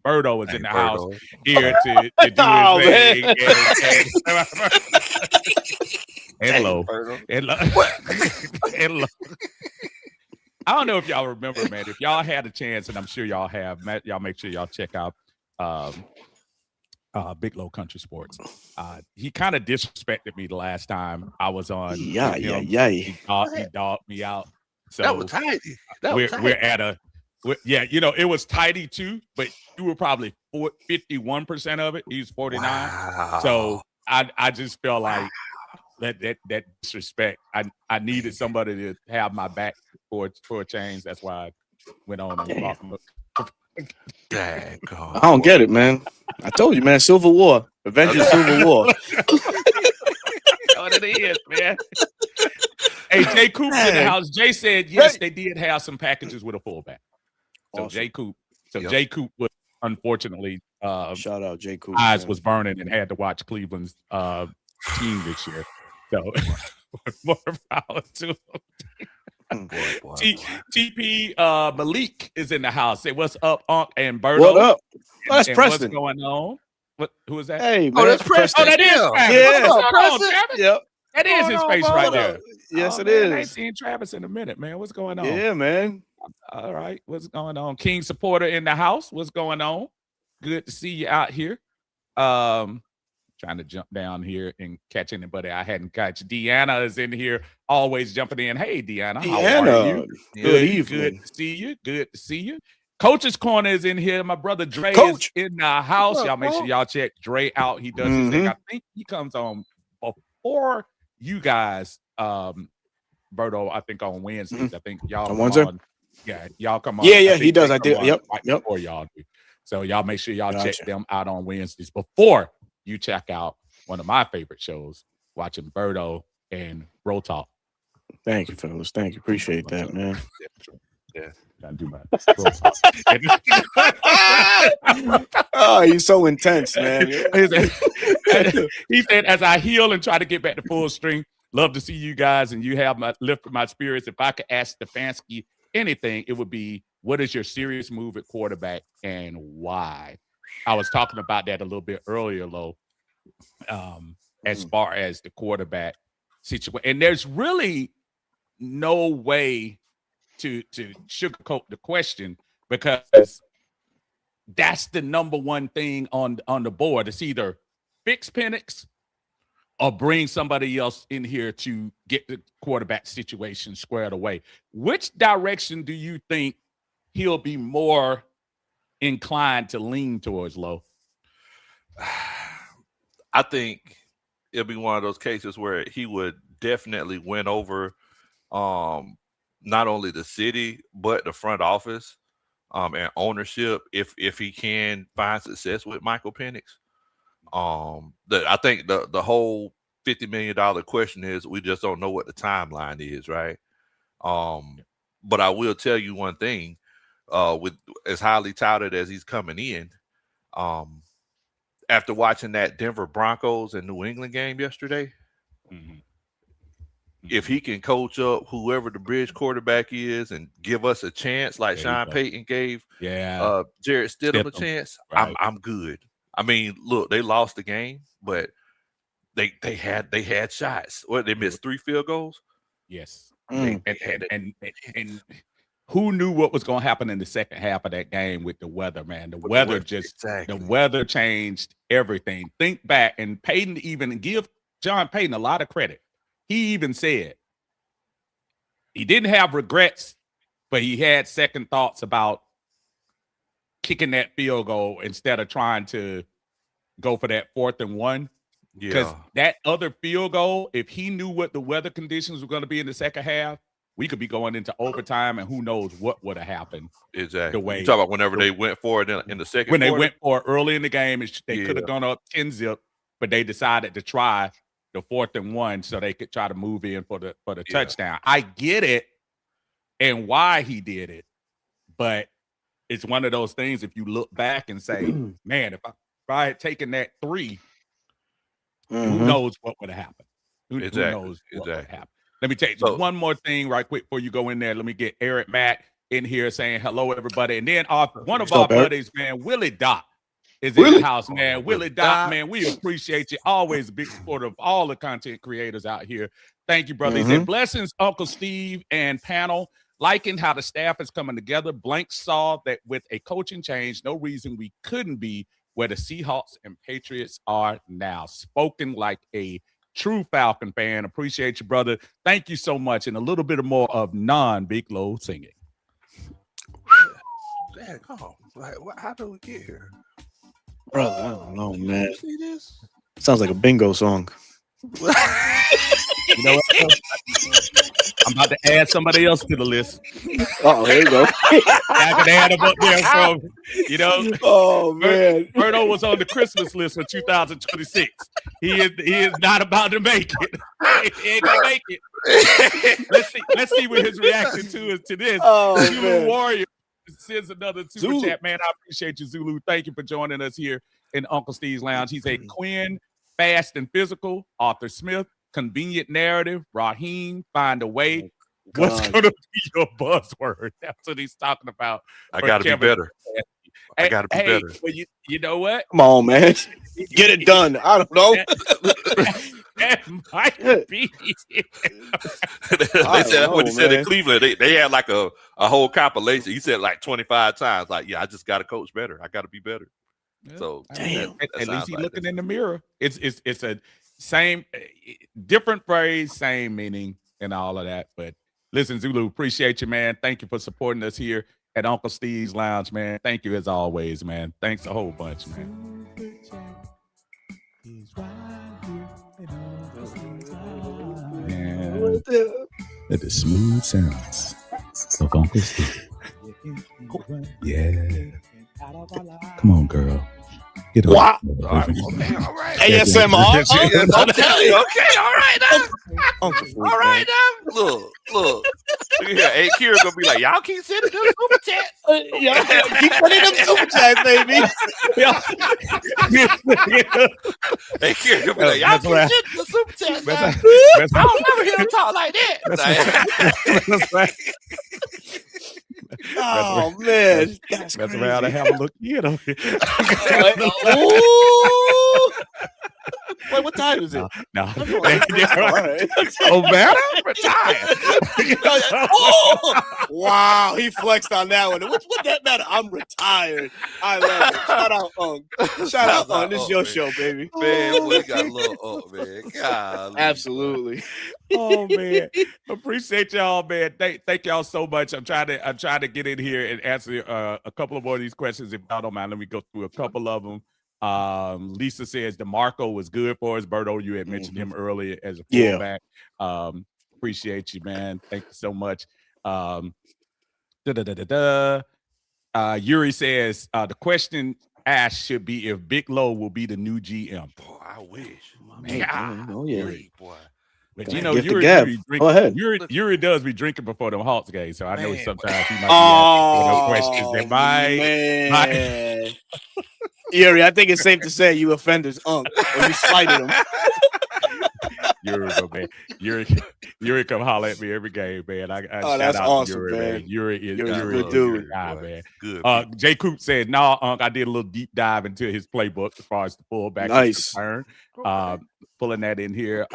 Berto is in the house here to do his thing. Hello. Hello. I don't know if y'all remember, man. If y'all had a chance, and I'm sure y'all have, y'all make sure y'all check out Big Low Country Sports. He kind of disrespected me the last time I was on. He dogged me out. So that was tidy. We're at it was tidy too, but you were probably 51% of it. He was 49. Wow. So I just felt like that disrespect. I needed somebody to have my back for a change. That's why I went on and walked. I don't get it, man. I told you, man. Civil War, Avengers, Civil War. What it is, man. Hey, Jay Coop in the house. Jay said yes, they did have some packages with a fullback. So awesome. Jay Coop. Jay Coop was unfortunately shout out Jay Coop. Eyes was burning and had to watch Cleveland's team this year. So more power to him. Boy. TP Malik is in the house. Say what's up, Unc and Berto. What up? Oh, that's Preston. What's going on? Who is that? Hey, man, that's Preston. Oh, that is Travis. Yeah. What's going on, Travis? Yep. That is his face right there. Yes, it is. I ain't is. seen Travis in a minute, man. What's going on? Yeah, man. All right. What's going on? King supporter in the house. What's going on? Good to see you out here. Trying to jump down here and catch anybody I hadn't catch. Deanna is in here, always jumping in. Hey, Deanna, how are you? Good evening. Good to see you. Good to see you. Coach's Corner is in here. My brother Dre is in the house. Y'all make sure y'all check Dre out. He does his thing. I think he comes on before you guys, Berto, I think on Wednesdays. I think y'all on Wednesday? Y'all come on. Yeah, he does. I did. Yep. Before y'all do. So y'all make sure y'all check them out on Wednesdays before you check out one of my favorite shows, watching Berto and Bro Talk. Thank you, fellas. Thank you. Appreciate that, man. Yeah. Gotta do my oh, he's so intense, man. He said, as I heal and try to get back to full strength, love to see you guys, and you have lifted my spirits. If I could ask Stefanski anything, it would be, what is your serious move at quarterback and why? I was talking about that a little bit earlier, Lo, as far as the quarterback situation. And there's really no way to sugarcoat the question, because that's the number one thing on the board. It's either fix Penix or bring somebody else in here to get the quarterback situation squared away. Which direction do you think he'll be more inclined to lean towards, Lo? I think it'll be one of those cases where he would definitely win over not only the city but the front office and ownership if he can find success with Michael Penix. I think the whole $50 million question is we just don't know what the timeline is, right? But I will tell you one thing, with as highly touted as he's coming in, after watching that Denver Broncos and New England game yesterday, if he can coach up whoever the bridge quarterback is and give us a chance like Sean Payton gave Jarrett Stidham a chance, right. I'm good. I mean, look, they lost the game, but they had shots. What, they missed 3 field goals? Yes. And who knew what was going to happen in the second half of that game with the weather, man? The weather changed everything. Think back, and Payton, even give John Payton a lot of credit. He even said he didn't have regrets, but he had second thoughts about kicking that field goal instead of trying to go for that 4th and 1. Because that other field goal, if he knew what the weather conditions were going to be in the second half, we could be going into overtime, and who knows what would have happened. Exactly. The way you talk about whenever they went for it in the second when quarter? They went for it early in the game, they could have gone up 10-0, but they decided to try the 4th and 1 so they could try to move in for the touchdown. I get it and why he did it, but it's one of those things. If you look back and say, "Man, if I had taken that 3, who knows what would have happened? Who knows what would happen?" Let me tell you one more thing right quick before you go in there. Let me get Eric Mack in here saying hello, everybody, and then one of our buddies, man, Willie Doc, is in the house, man. Willie Doc, man, we appreciate you. Always a big supporter of all the content creators out here. Thank you, brother. He said, blessings, Uncle Steve and panel. Liking how the staff is coming together. Blank saw that with a coaching change, no reason we couldn't be where the Seahawks and Patriots are now. Spoken like a true Falcon fan. Appreciate you, brother. Thank you so much. And a little bit more of non-Big Low singing. Dad, come on. Like, how do we get here? Brother, I don't know, man. You see this? Sounds like a bingo song. You know what? I'm about to add somebody else to the list. Oh, there you go. I can add them up there from, Oh, man. Berto was on the Christmas list for 2026. He is not about to make it. He ain't gonna make it. Let's see what his reaction to this. Oh, Zulu man. Warrior sends another super chat, man. I appreciate you, Zulu. Thank you for joining us here in Uncle Steve's Lounge. He said, Quinn, Fast and Physical, Arthur Smith, Convenient Narrative, Raheem, Find a Way. What's going to be your buzzword? That's what he's talking about. I got to be better. I got to be better. Well, you know what? Come on, man. Get it done. I don't know. That might be. They said what he said in Cleveland. They had like a whole compilation. He said like 25 times, like, I just got to coach better. I got to be better. Yeah. So damn. At least he's looking in the mirror. It's a same, different phrase, same meaning, and all of that. But listen, Zulu, appreciate you, man. Thank you for supporting us here at Uncle Steve's Lounge, man. Thank you as always, man. Thanks a whole bunch, man. Man, let the smooth sounds of Uncle Steve. Yeah. Come on, girl. Get on. Wow. All right. ASMR. I'm telling you. Okay. All right now. Uncle All right now. Look. Yeah, hey, Kira gonna be like, y'all keep sending them super chats. Y'all keep sending them super chats, baby. Hey, Kira gonna be like, y'all keep sending them super chats. I don't never hear him talk like that. Oh man, that's around to have a look at him. Wait, what time is it? No. Right. Oh man, I'm retired. Wow, he flexed on that one. What that matter? I'm retired. I love it. Shout out, Shout out, Ung. This is your show, baby. Man, we got a little up, man. God, absolutely. Oh man, appreciate y'all, man. Thank y'all so much. I'm trying to get in here and answer a couple of more of these questions. If y'all don't mind, let me go through a couple of them. Lisa says DeMarco was good for us. Berto, you had mentioned him earlier as a Yeah. fullback. Appreciate you, man. Thank you so much. Yuri says the question asked should be if Big Low will be the new GM. Boy, I wish. Man, oh yeah. Great, boy. but Can you I know, get the Yuri, gab? Yuri, Go ahead. Yuri does be drinking before the Hawks game, so I know Man, sometimes he might be asking no questions Oh that might. man, Yuri, I think it's safe to say you offended Unc or you slighted him. Yuri, man. Yuri come holler at me every game, man. I Oh, shout that's out awesome, to Yuri, man. Yuri is Yuri's a Yuri good is dude. a guy, Boy, man. good. Jay Coop said, "No, Unc, I did a little deep dive into his playbook as far as the fullback Nice. is concerned. Okay. Pulling that in here.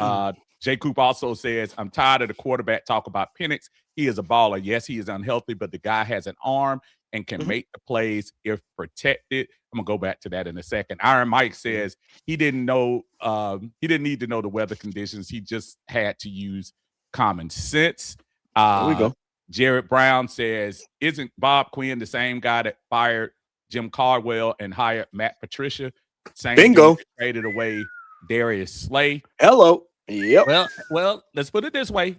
Jay Coop also says, I'm tired of the quarterback talk about Penix. He is a baller. Yes, he is unhealthy, but the guy has an arm and can make the plays if protected. I'm gonna go back to that in a second. Iron Mike says he didn't know, he didn't need to know the weather conditions. He just had to use common sense. There we go. Jared Brown says, isn't Bob Quinn the same guy that fired Jim Caldwell and hired Matt Patricia? Same Bingo. dude that traded away Darius Slay. Hello. Yep. Well, let's put it this way.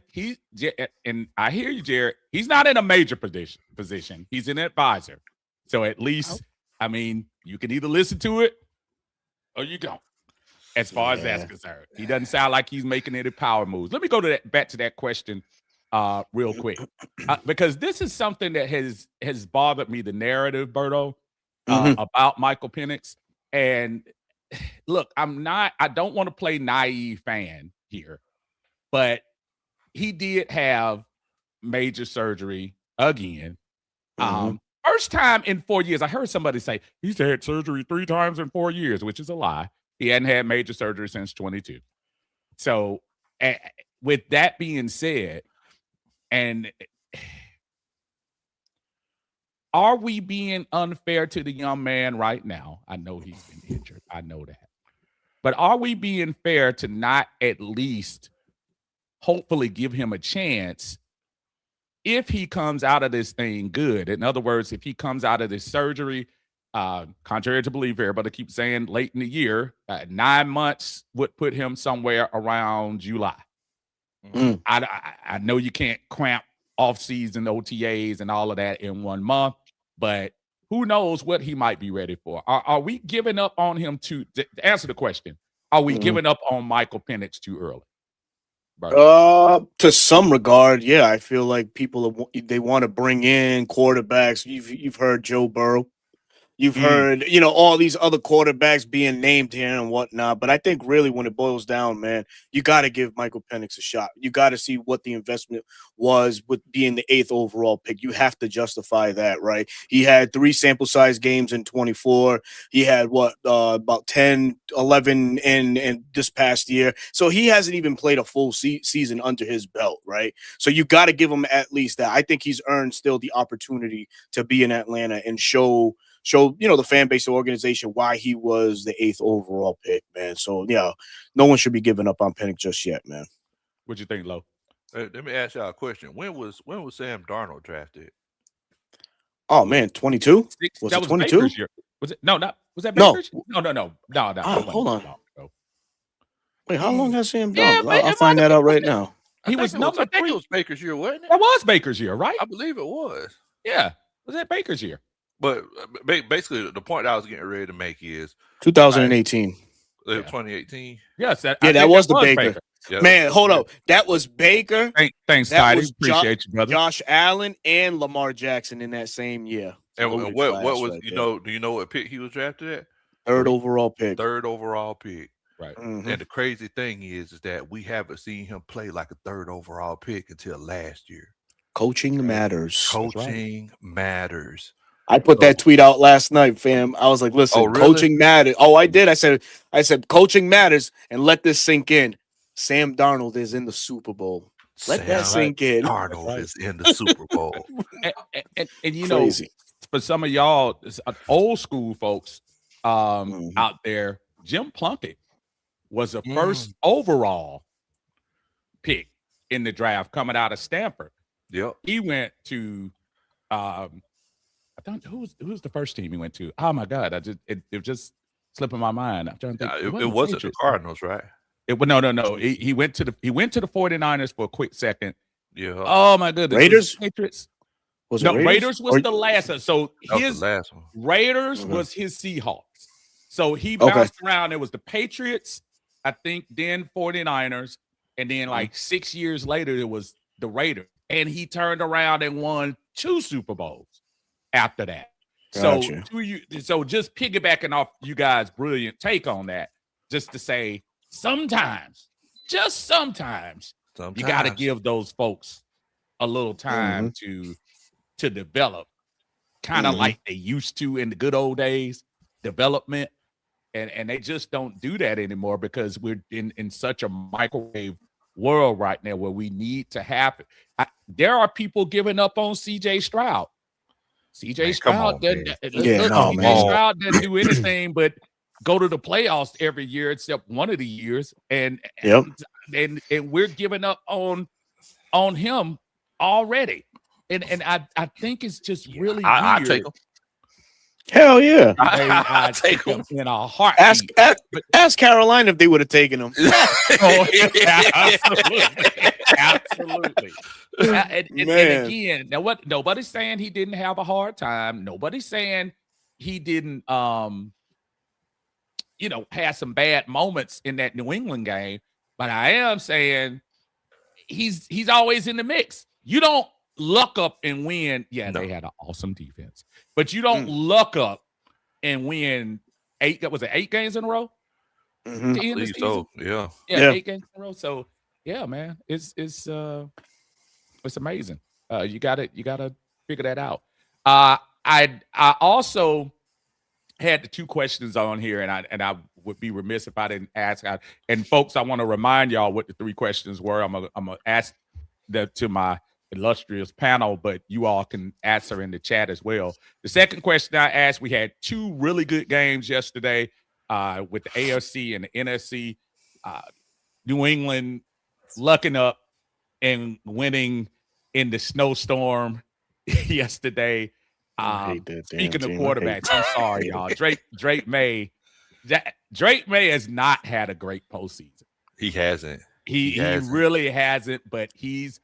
And I hear you, Jared. He's not in a major position. He's an advisor. So at least, I mean, you can either listen to it or you don't. As far as that's concerned, he doesn't sound like he's making any power moves. Let me go to back to that question real quick, because this is something that has bothered me. The narrative, Berto, about Michael Penix. And look, I don't want to play naive fan here, but he did have major surgery again. First time in 4 years. I heard somebody say he's had surgery 3 times in 4 years, which is a lie. He hadn't had major surgery since 22. So with that being said, and are we being unfair to the young man right now? I know he's been injured. I know that. But are we being fair to not at least hopefully give him a chance if he comes out of this thing good? In other words, if he comes out of this surgery, contrary to belief, everybody keeps saying late in the year, 9 months would put him somewhere around July. I know you can't cramp off-season OTAs and all of that in 1 month, but who knows what he might be ready for? Are we giving up on him to answer the question? Are we giving up on Michael Penix too early? To some regard, yeah. I feel like people they want to bring in quarterbacks. You've heard Joe Burrow. You've heard, all these other quarterbacks being named here and whatnot. But I think really when it boils down, man, you got to give Michael Penix a shot. You got to see what the investment was with being the 8th overall pick. You have to justify that, right? He had 3 sample size games in 24. He had about 10, 11 in this past year. So he hasn't even played a full season under his belt, right? So you got to give him at least that. I think he's earned still the opportunity to be in Atlanta and show the fan base, the organization, why he was the 8th overall pick, man. So yeah, no one should be giving up on Penix just yet, man. What you think, Lo? Let me ask y'all a question. When was Sam Darnold drafted? Oh man, 22? Was it 22? Baker's year? Was it? No, was that Baker's? No. Hold on. Wait, how long has Sam Yeah, Darnold? I'll find that out right now. He was number 3. I think it was Baker's year, wasn't it? That was Baker's year, right? I believe it was. Yeah, was that Baker's year? But basically, the point I was getting ready to make is 2018. 2018. Yes, that was the Baker. Yeah, man, hold up. That was Baker. Thanks, that Tidy. was Appreciate you, brother. Josh Allen and Lamar Jackson in that same year. And what was right do you know what pick he was drafted at? 3rd overall pick. 3rd overall pick. Right. And the crazy thing is that we haven't seen him play like a 3rd overall pick until last year. Coaching matters. Coaching matters. I put that tweet out last night, fam. I was like, listen, really? Coaching matters. Oh, I did. I said, coaching matters, and let this sink in. Sam Darnold is in the Super Bowl. Let that sink in. Darnold is in the Super Bowl. and Crazy. For some of y'all old school folks out there, Jim Plunkett was the 1st overall pick in the draft coming out of Stanford. Yep. He went to I don't who's the first team he went to? Oh my God. It just slipping my mind. I'm trying to think. It wasn't the Cardinals, right? No. He went to the 49ers for a quick second. Yeah. Oh my goodness. Raiders? Patriots. Was it Raiders was the last one. So that was the last one. Raiders was his Seahawks. So he bounced around. It was the Patriots, I think, then 49ers, and then like 6 years later, it was the Raiders. And he turned around and won 2 Super Bowls after that. Gotcha. So just piggybacking off you guys' brilliant take on that, just to say sometimes, just sometimes. You got to give those folks a little time to develop, kind of like they used to in the good old days, development. And they just don't do that anymore because we're in such a microwave world right now where we need to have it. There are people giving up on CJ Stroud. CJ Stroud doesn't do anything but go to the playoffs every year except one of the years. And we're giving up on him already. And I think it's just really weird. I take him. Hell yeah. I take him in a heartbeat. Ask Carolina if they would have taken him. Absolutely. And again, now what? Nobody's saying he didn't have a hard time. Nobody's saying he didn't, have some bad moments in that New England game. But I am saying he's always in the mix. You don't luck up and win. Yeah, they had an awesome defense, but you don't luck up and win 8 games in a row? I believe so. Yeah, 8 games in a row. So yeah, man, it's amazing. You gotta figure that out. I also had the 2 questions on here, and I would be remiss if I didn't ask. And folks, I want to remind y'all what the 3 questions were. I'm gonna ask that to my illustrious panel, but you all can answer in the chat as well. The second question I asked, we had 2 really good games yesterday with the AFC and the NFC. New England lucking up and winning in the snowstorm yesterday. Speaking of quarterbacks, I'm sorry, y'all. Drake May has not had a great postseason. He hasn't. He really hasn't, but he's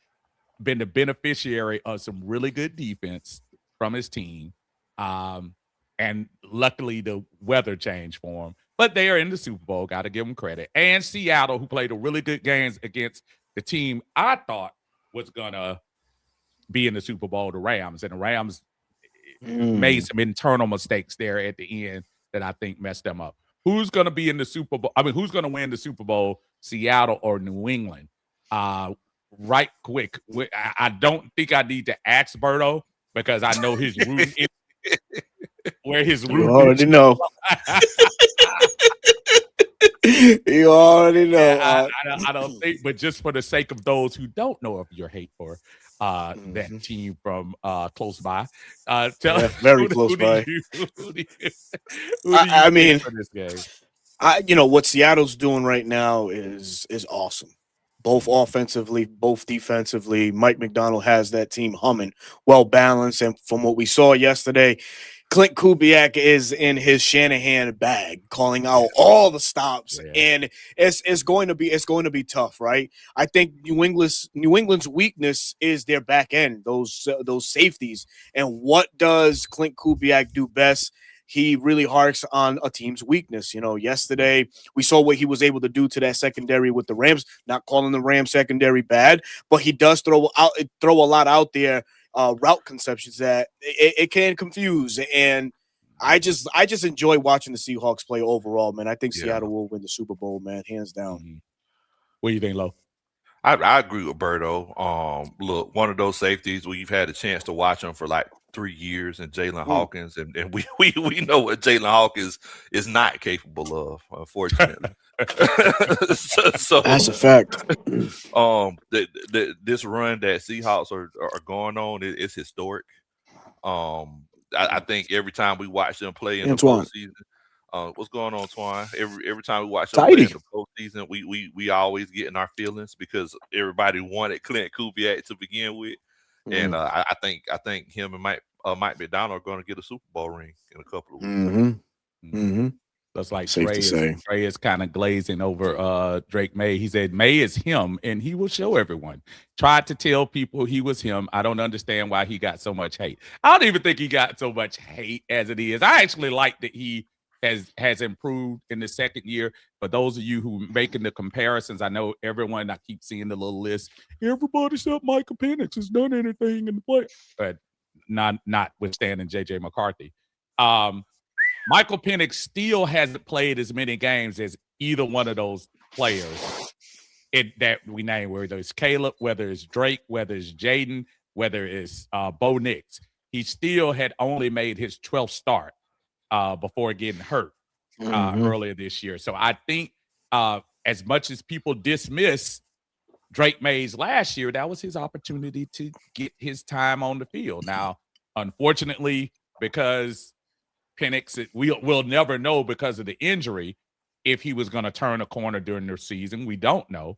been the beneficiary of some really good defense from his team. And luckily the weather changed for him. But they are in the Super Bowl, got to give them credit. And Seattle, who played a really good games against the team I thought was going to be in the Super Bowl, the Rams. And the Rams made some internal mistakes there at the end that I think messed them up. Who's going to be in the Super Bowl? I mean, who's going to win the Super Bowl, Seattle or New England? Right quick. I don't think I need to ask Berto because I know his root is where his root You already know. You already know. I don't think, but just for the sake of those who don't know of your hate for that team from close by, very close by. I mean, for this game? What Seattle's doing right now is awesome. Both offensively, both defensively. Mike McDonald has that team humming, well balanced, and from what we saw yesterday, Clint Kubiak is in his Shanahan bag, calling out all the stops, and it's going to be tough, right? I think New England's weakness is their back end, those safeties, and what does Clint Kubiak do best? He really harks on a team's weakness. Yesterday we saw what he was able to do to that secondary with the Rams. Not calling the Rams secondary bad, but he does throw a lot out there. Route conceptions that it can confuse, and I just enjoy watching the Seahawks play overall, man. I think Seattle will win the Super Bowl, man, hands down. What do you think, Lo? I agree with Berto. Look, one of those safeties where you've had a chance to watch him for like 3 years, and Jalen Hawkins, and we know what Jalen Hawkins is not capable of, unfortunately. so that's a fact. This run that Seahawks are going on is historic. I think every time we watch them play in the postseason, what's going on, Twan? Every time we watch them play in the postseason, we always get in our feelings because everybody wanted Clint Kubiak to begin with. And I think him and Mike McDonald are going to get a Super Bowl ring in a couple of weeks. Looks like Safe to say. Dre is kind of glazing over Drake May. He said May is him, and he will show everyone. Tried to tell people he was him. I don't understand why he got so much hate. I don't even think he got so much hate as it is. I actually like that he has improved in the second year. For those of you who making the comparisons, I know everyone. I keep seeing the little list. Everybody except Michael Penix has done anything in the play, but notwithstanding JJ McCarthy. Michael Penix still hasn't played as many games as either one of those players that we name, whether it's Caleb, whether it's Drake, whether it's Jaden, whether it's Bo Nix. He still had only made his 12th start before getting hurt earlier this year. So I think as much as people dismiss Drake May's last year, that was his opportunity to get his time on the field. Now, unfortunately, because Penix, we'll never know because of the injury if he was going to turn a corner during the season. We don't know.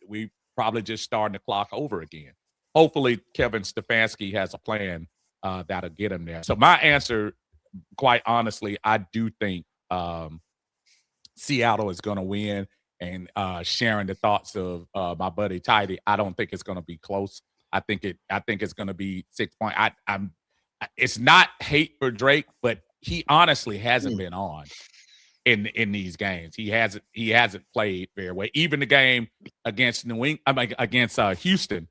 We probably just starting the clock over again. Hopefully, Kevin Stefanski has a plan that'll get him there. So my answer, quite honestly, I do think Seattle is going to win. And sharing the thoughts of my buddy Tidy, I don't think it's going to be close. I think it's going to be 6 point. It's not hate for Drake, but he honestly hasn't been on in these games. He hasn't played very well. Even the game against against Houston,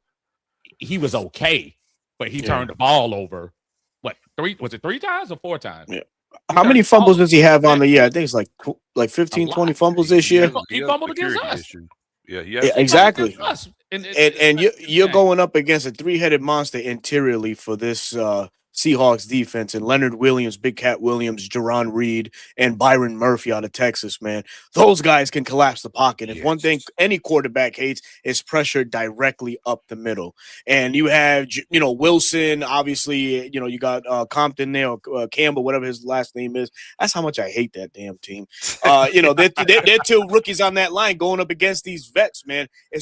he was okay, but he turned the ball over. What, three times or 4 times? Yeah. How many fumbles does he have on the year? I think it's like 15, 20 fumbles this year. He fumbled against us. Yeah, exactly. And you're going up against a 3-headed monster interiorly for this Seahawks defense, and Leonard Williams, Big Cat Williams, Jerron Reed, and Byron Murphy out of Texas, man. Those guys can collapse the pocket. If one thing any quarterback hates is pressure directly up the middle. And you have, Wilson, obviously, you got Compton there, or Campbell, whatever his last name is. That's how much I hate that damn team. They're 2 rookies on that line going up against these vets, man. I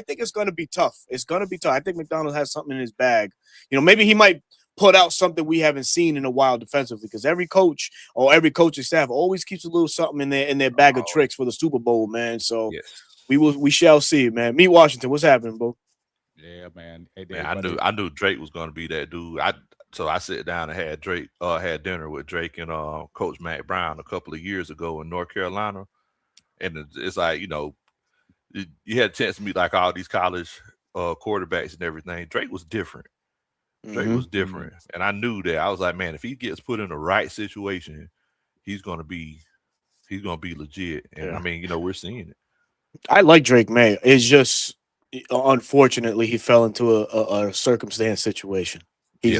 think it's going to be tough. It's going to be tough. I think McDonald has something in his bag. Maybe he might put out something we haven't seen in a while defensively, because every coach or every coaching staff always keeps a little something in their bag of tricks for the Super Bowl, man. So we shall see, man. Meet Washington. What's happening, bro? Yeah, man. Hey, I knew Drake was going to be that dude. So I sat down and had Drake had dinner with Drake and Coach Matt Brown a couple of years ago in North Carolina, and it's like, you had a chance to meet like all these college quarterbacks and everything. Drake was different. Drake was different, and I knew that. I was like, man, if he gets put in the right situation, he's gonna be legit. And I mean, we're seeing it. I like Drake May. It's just, unfortunately, he fell into a circumstance situation. He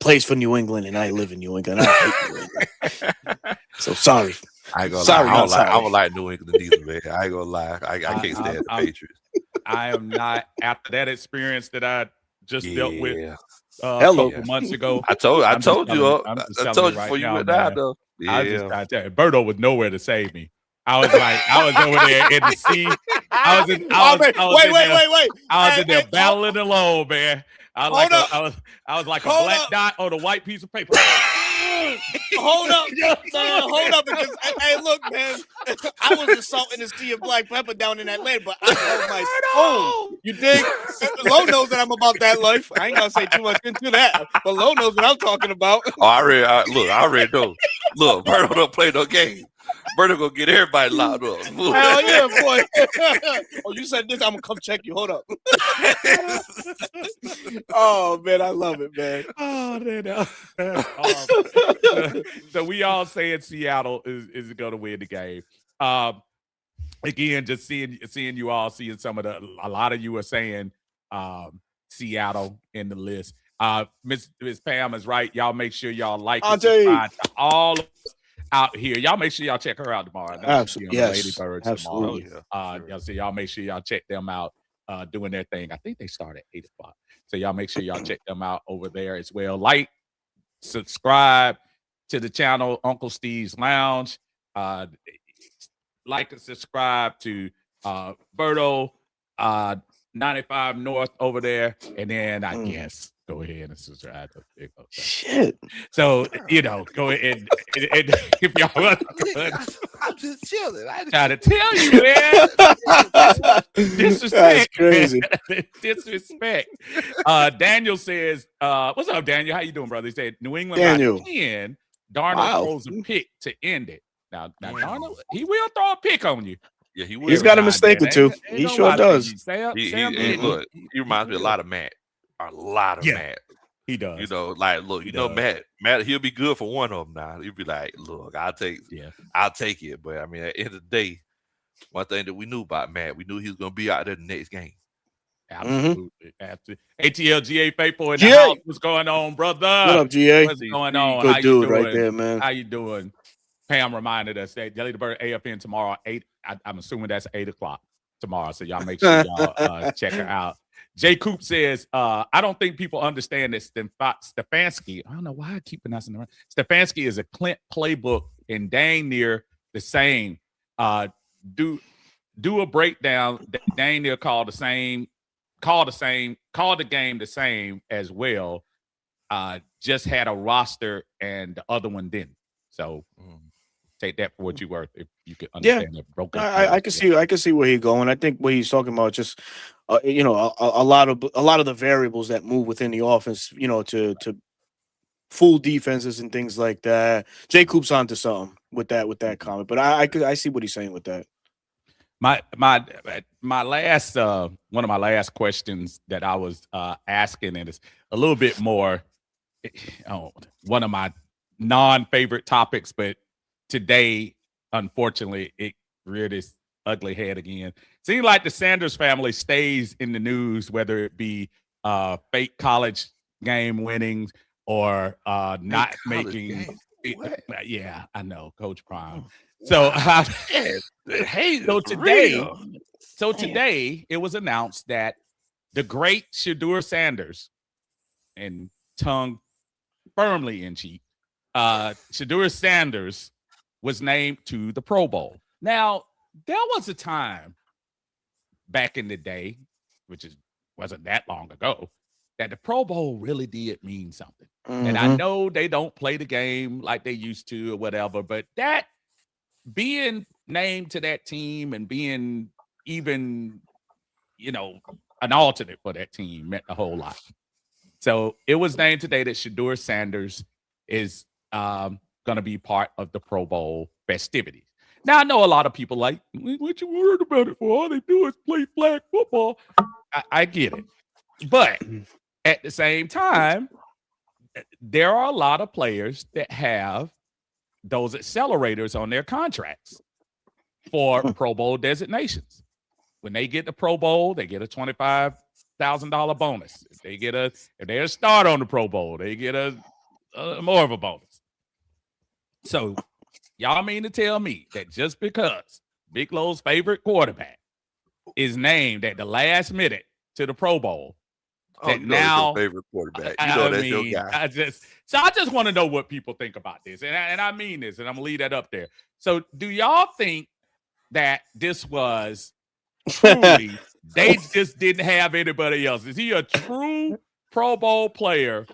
plays for New England, and I live in New England. I hate New England. So sorry. I ain't gonna lie. I don't like New England either, man. I ain't gonna lie. I can't stand the Patriots. I am not, after that experience that I just dealt with a couple months ago. I told you before you went down, though. I was just trying to tell you, Berto was nowhere to save me. I was over there in the sea. I was in there battling alone, man. I was like a black dot on a white piece of paper. Hold up, man. Hold up, because hey, look, man. I was the salt in the sea of black pepper down in that land, but I held my phone. You dig? Lo knows that I'm about that life. I ain't gonna say too much into that, but Lo knows what I'm talking about. Oh, I already know. Look, Berto don't play no game. Berto gonna get everybody locked up. Hell yeah, boy. Oh, you said this, I'm gonna come check you. Hold up. Oh man, I love it, man. So we all saying Seattle is gonna win the game. Again, just seeing you all, seeing a lot of you are saying Seattle in the list. Miss Pam is right. Y'all make sure y'all like and subscribe to all of us out here. Y'all make sure y'all check her out tomorrow. Absolutely. Yes. Lady Birds absolutely. Tomorrow. So y'all make sure y'all check them out doing their thing. I think they start at 8 o'clock. So y'all make sure y'all check them out over there as well. Like, subscribe to the channel, Uncle Steve's Lounge. Like and subscribe to Berto 95 North over there. And then I guess go ahead and subscribe to Big Low. Shit. So, go ahead and if y'all want I'm just chilling. I try to tell you, man. Disrespect. That's crazy. Disrespect. Daniel says, what's up, Daniel? How you doing, brother? He said New England Daniel. by 10. Darnold Wow. throws a pick to end it. Now Darnold, he will throw a pick on you. Yeah, he will. He's got a Nah, mistake or man, two. ain't He no sure lie to does. you. Sam Look, he reminds me a lot of Matt. A lot of Yeah. Matt. He does. You know, like, look, He you know, does. Matt, he'll be good for one of them now. He'll be like, look, I'll take it. But I mean, at the end of the day, one thing that we knew about Matt, we knew he was going to be out there the next game. Absolutely. Absolutely. ATL GA Faithful in the GA. house. What's going on, brother? What up, GA? What's going on? Good How dude you doing? right there, man. How you doing? Pam reminded us that Jelly the Bird AFN tomorrow 8. I'm assuming that's 8:00 tomorrow. So y'all make sure y'all check her out. Jay Coop says, I don't think people understand that Stefanski. I don't know why I keep pronouncing it wrong. Stefanski is a Clint playbook and dang near the same. Do a breakdown. Dang near call the game the same as well. Just had a roster and the other one didn't. So take that for what you worth. If you could understand that broken. I can see where he's going. I think what he's talking about just a lot of the variables that move within the offense, to full defenses and things like that. Jay Coop's onto something with that comment, but I see what he's saying with that. My last one of my last questions that I was asking, and it's a little bit more one of my non-favorite topics, but today, unfortunately, it reared its ugly head again. Seems like the Sanders family stays in the news, whether it be fake college game winnings or not making. Yeah, I know, Coach Prime. So, today it was announced that the great Shaduer Sanders, and tongue firmly in cheek, Shaduer Sanders was named to the Pro Bowl. Now, there was a time back in the day, which wasn't that long ago, that the Pro Bowl really did mean something. And I know they don't play the game like they used to or whatever, but that being named to that team and being even, an alternate for that team meant a whole lot. So it was named today that Shaduer Sanders is going to be part of the Pro Bowl festivities. Now, I know a lot of people like, what you worried about it for? All they do is play flag football. I get it. But at the same time, there are a lot of players that have those accelerators on their contracts for Pro Bowl designations. When they get the Pro Bowl, they get a $25,000 bonus. If they're a starter on the Pro Bowl, they get a more of a bonus. So y'all mean to tell me that just because Big Low's favorite quarterback is named at the last minute to the Pro Bowl, that now your favorite quarterback, that's your guy. I just want to know what people think about this, and I mean this, and I'm gonna leave that up there. So, do y'all think that this was truly they just didn't have anybody else? Is he a true Pro Bowl player,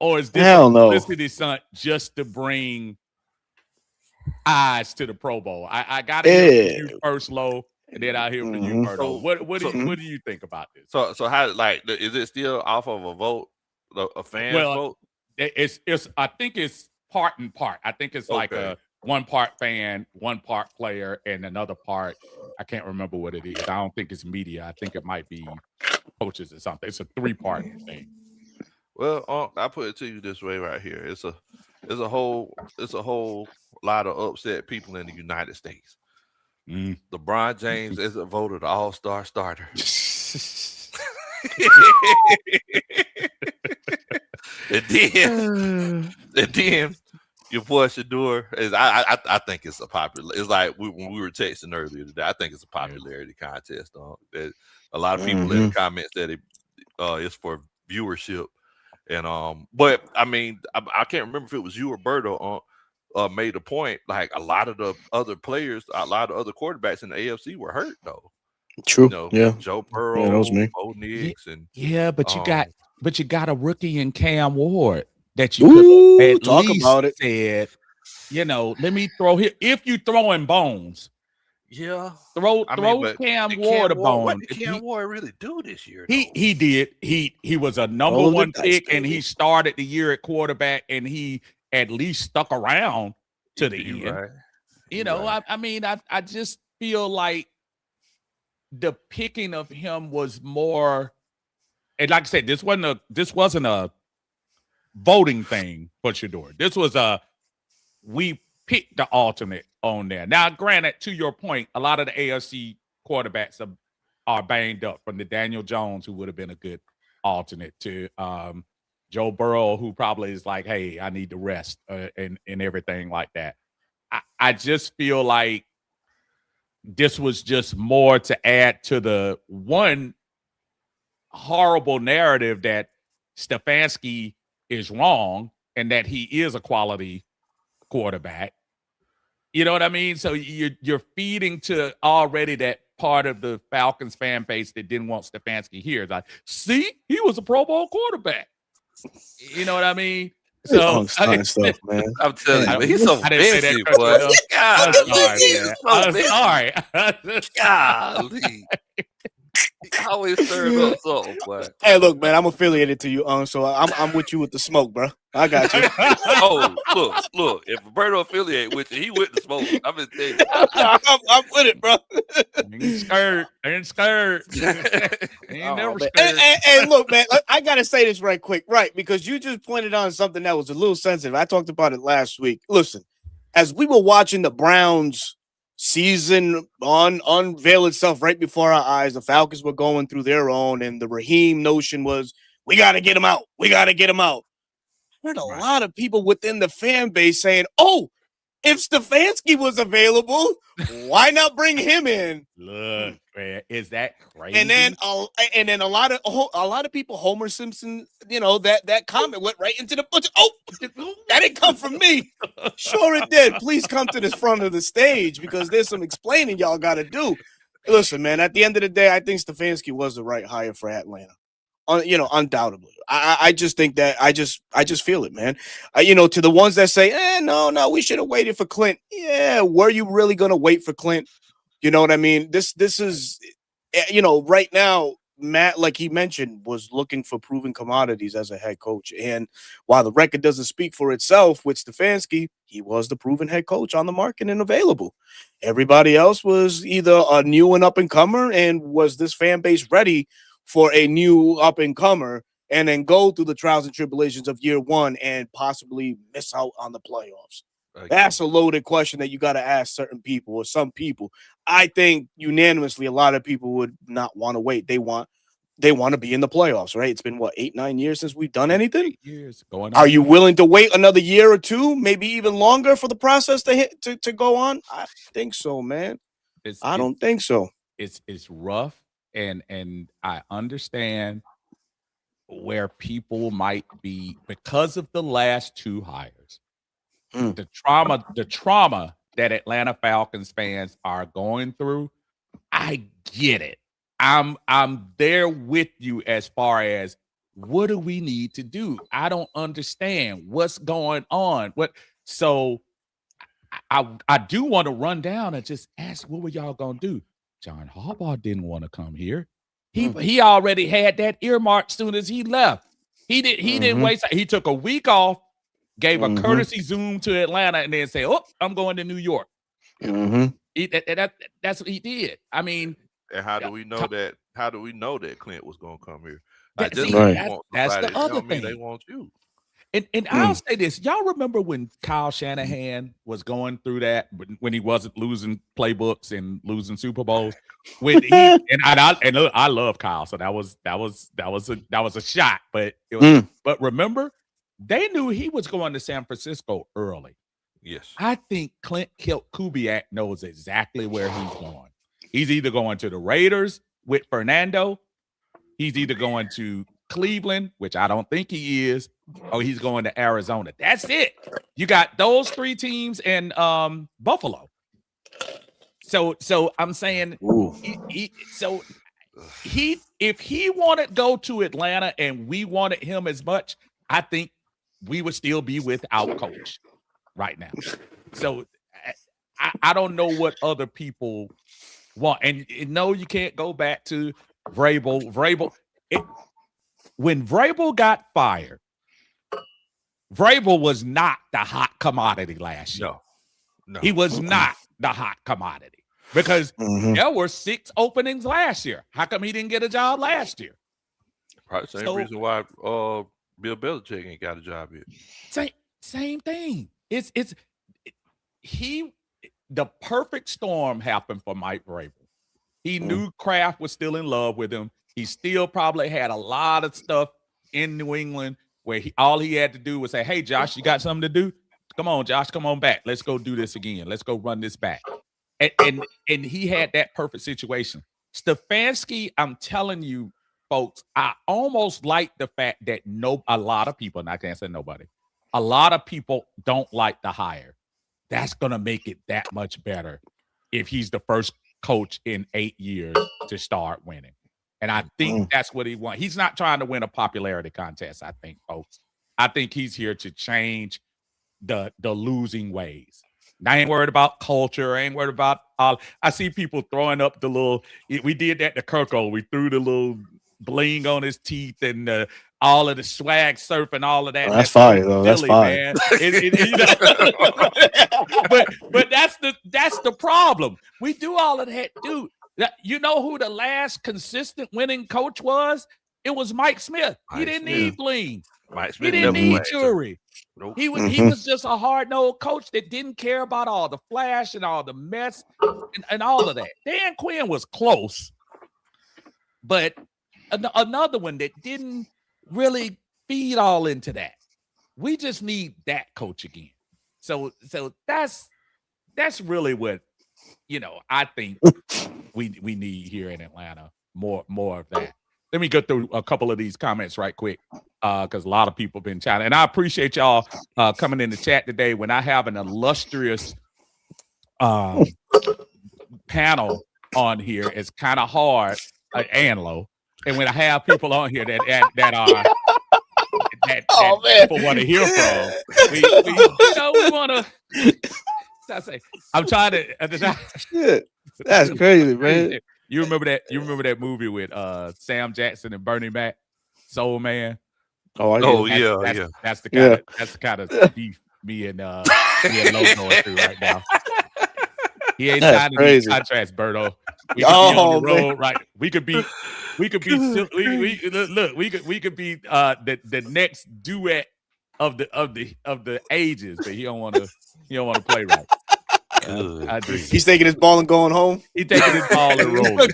or is this a publicity stunt just to bring eyes to the Pro Bowl? I got to hear from you first, Low. And then I hear from you, Murdo. What do you think about this? So how, like, is it still off of a vote, a fan vote? It's I think it's part and part. I think it's like a one part fan, one part player, and another part. I can't remember what it is. I don't think it's media. I think it might be coaches or something. It's a 3-part thing. Well, I put it to you this way right here. It's a whole lot of upset people in the United States. LeBron James isn't voted All-Star starter. and then your boy Shaduer is. I think it's a popular. It's like when we were texting earlier today. I think it's a popularity contest. That a lot of people in the comments that it's for viewership, and But I mean, I can't remember if it was you or Berto made a point. Like, a lot of the other players, a lot of other quarterbacks in the AFC were hurt though. True. Yeah, Yeah. Joe Yeah, Burrow, that was me. Bo Nix, and Yeah, but you um, got a rookie in Cam Ward that you could have Ooh, at talk least about it. said, let me throw here. If you throwing bones, yeah. throw I mean, throw but Cam did Ward Cam a Ward? What bone. did If Cam Ward really do this year, he though? he did. He was a number Roll of the one dice, pick, and he baby. started the year at quarterback, and he at least stuck around to the You end. right? You You know, right? I mean, I just feel like the picking of him was more, and like I said, this wasn't a voting thing for Shadour. This was we picked the alternate on there. Now, granted, to your point, a lot of the AFC quarterbacks are banged up, from the Daniel Jones, who would have been a good alternate, to Joe Burrow, who probably is like, hey, I need to rest, and everything like that. I just feel like this was just more to add to the one horrible narrative that Stefanski is wrong and that he is a quality quarterback. You know what I mean? So you're feeding to already that part of the Falcons fan base that didn't want Stefanski here. It's like, see, he was a Pro Bowl quarterback. You know what I mean? So Starting stuff, man. I'm telling you, Man, man, he's so I didn't say that messy, because boy. of him. I'm sorry, Golly, man. so I'm messy. sorry. Golly. He always stirring up something, boy. Hey, look, man, I'm affiliated to you, so I'm with you with the smoke, bro. I got you. Oh, look. If Roberto affiliate with you, he with the smoke. I'm gonna tell you. I'm with it, bro. Ain't scared. Ain't Oh, never man. scared. And look, man, I gotta say this right quick, right? Because you just pointed on something that was a little sensitive. I talked about it last week. Listen, as we were watching the Browns season unveil itself right before our eyes, the Falcons were going through their own, and the Raheem notion was, we got to get him out. We got to get him out. I heard a lot of people within the fan base saying, oh, if Stefanski was available, why not bring him in? Look, man, is that crazy? And then a lot of people, Homer Simpson, that comment went right into the budget. Oh, that didn't come from me. Sure it did. Please come to the front of the stage, because there's some explaining y'all got to do. Listen, man, at the end of the day, I think Stefanski was the right hire for Atlanta. Undoubtedly. I just think that I just feel it, man. To the ones that say, no, we should have waited for Clint. Yeah, were you really going to wait for Clint? You know what I mean? This is, right now, Matt, like he mentioned, was looking for proven commodities as a head coach. And while the record doesn't speak for itself with Stefanski, he was the proven head coach on the market and available. Everybody else was either a new and up and comer, and was this fan base ready for a new up and comer, and then go through the trials and tribulations of year one and possibly miss out on the playoffs? That's a loaded question that you got to ask certain people, or some people. I think unanimously, a lot of people would not want to wait. They want to be in the playoffs, right? It's been 8-9 years since we've done anything. 8 years going on. Are you willing to wait another year or two, maybe even longer, for the process to go on? I think so, man. I don't think so. It's rough, and I understand where people might be, because of the last two hires. The trauma that Atlanta Falcons fans are going through, I get it. I'm there with you as far as, what do we need to do? I don't understand what's going on. So I do want to run down and just ask, what were y'all gonna do? John Harbaugh didn't want to come here. He already had that earmarked soon as he left. He didn't waste. He took a week off, gave a courtesy Zoom to Atlanta, and then say, "Oh, I'm going to New York." That's what he did. I mean, and how do we know that? How do we know that Clint was going to come here? That's the other thing. They want you. And I'll say this: y'all remember when Kyle Shanahan was going through that, when he wasn't losing playbooks and losing Super Bowls? When I love Kyle, so that was a shot. But but remember, they knew he was going to San Francisco early. Yes, I think Clint Kubiak knows exactly where he's going. He's either going to the Raiders with Fernando, he's either going to Cleveland, which I don't think he is, or he's going to Arizona. That's it. You got those three teams in Buffalo. So I'm saying if he wanted to go to Atlanta and we wanted him as much, I think we would still be without coach right now. So I don't know what other people want. And no, you can't go back to Vrabel. When Vrabel got fired, Vrabel was not the hot commodity last year. No. He was not the hot commodity because there were 6 openings last year. How come he didn't get a job last year? Probably the same reason why Bill Belichick ain't got a job yet. Same thing. The perfect storm happened for Mike Vrabel. He knew Kraft was still in love with him. He still probably had a lot of stuff in New England where all he had to do was say, "Hey, Josh, you got something to do? Come on, Josh, come on back. Let's go do this again. Let's go run this back." And he had that perfect situation. Stefanski, I'm telling you, folks, I almost like the fact that a lot of people, and I can't say nobody, a lot of people don't like the hire. That's going to make it that much better if he's the first coach in 8 years to start winning. And I think that's what he wants. He's not trying to win a popularity contest, I think, folks. I think he's here to change the losing ways. And I ain't worried about culture. I ain't worried about all. I see people throwing up the little. We did that to Kirko. We threw the little bling on his teeth and all of the swag surf and all of that. That's fire, though. That's fire. Man. But that's the problem. We do all of that, dude. You know who the last consistent winning coach was? It was Mike Smith. He didn't need bling. Mike Smith he didn't need jewelry. Nope. He was just a hard-nosed coach that didn't care about all the flash and all the mess and all of that. Dan Quinn was close, but another one that didn't really feed all into that. We just need that coach again. So that's really what I think we need here in Atlanta. More of that. Let me go through a couple of these comments right quick because a lot of people have been chatting. And I appreciate y'all coming in the chat today. When I have an illustrious panel on here, it's kind of hard, and low. And when I have people on here that people want to hear from, we want to. I'm trying to. Shit, that's crazy, man. You remember that movie with Sam Jackson and Bernie Mac, Soul Man? Yeah. That's the kind of beef me and Lo going through right now. He ain't signing these contracts, Berto. We could be on the road, right? We could be we could be the next duet of the ages, but he don't want to play right. He's taking his ball and going home. He's taking his ball and rolling.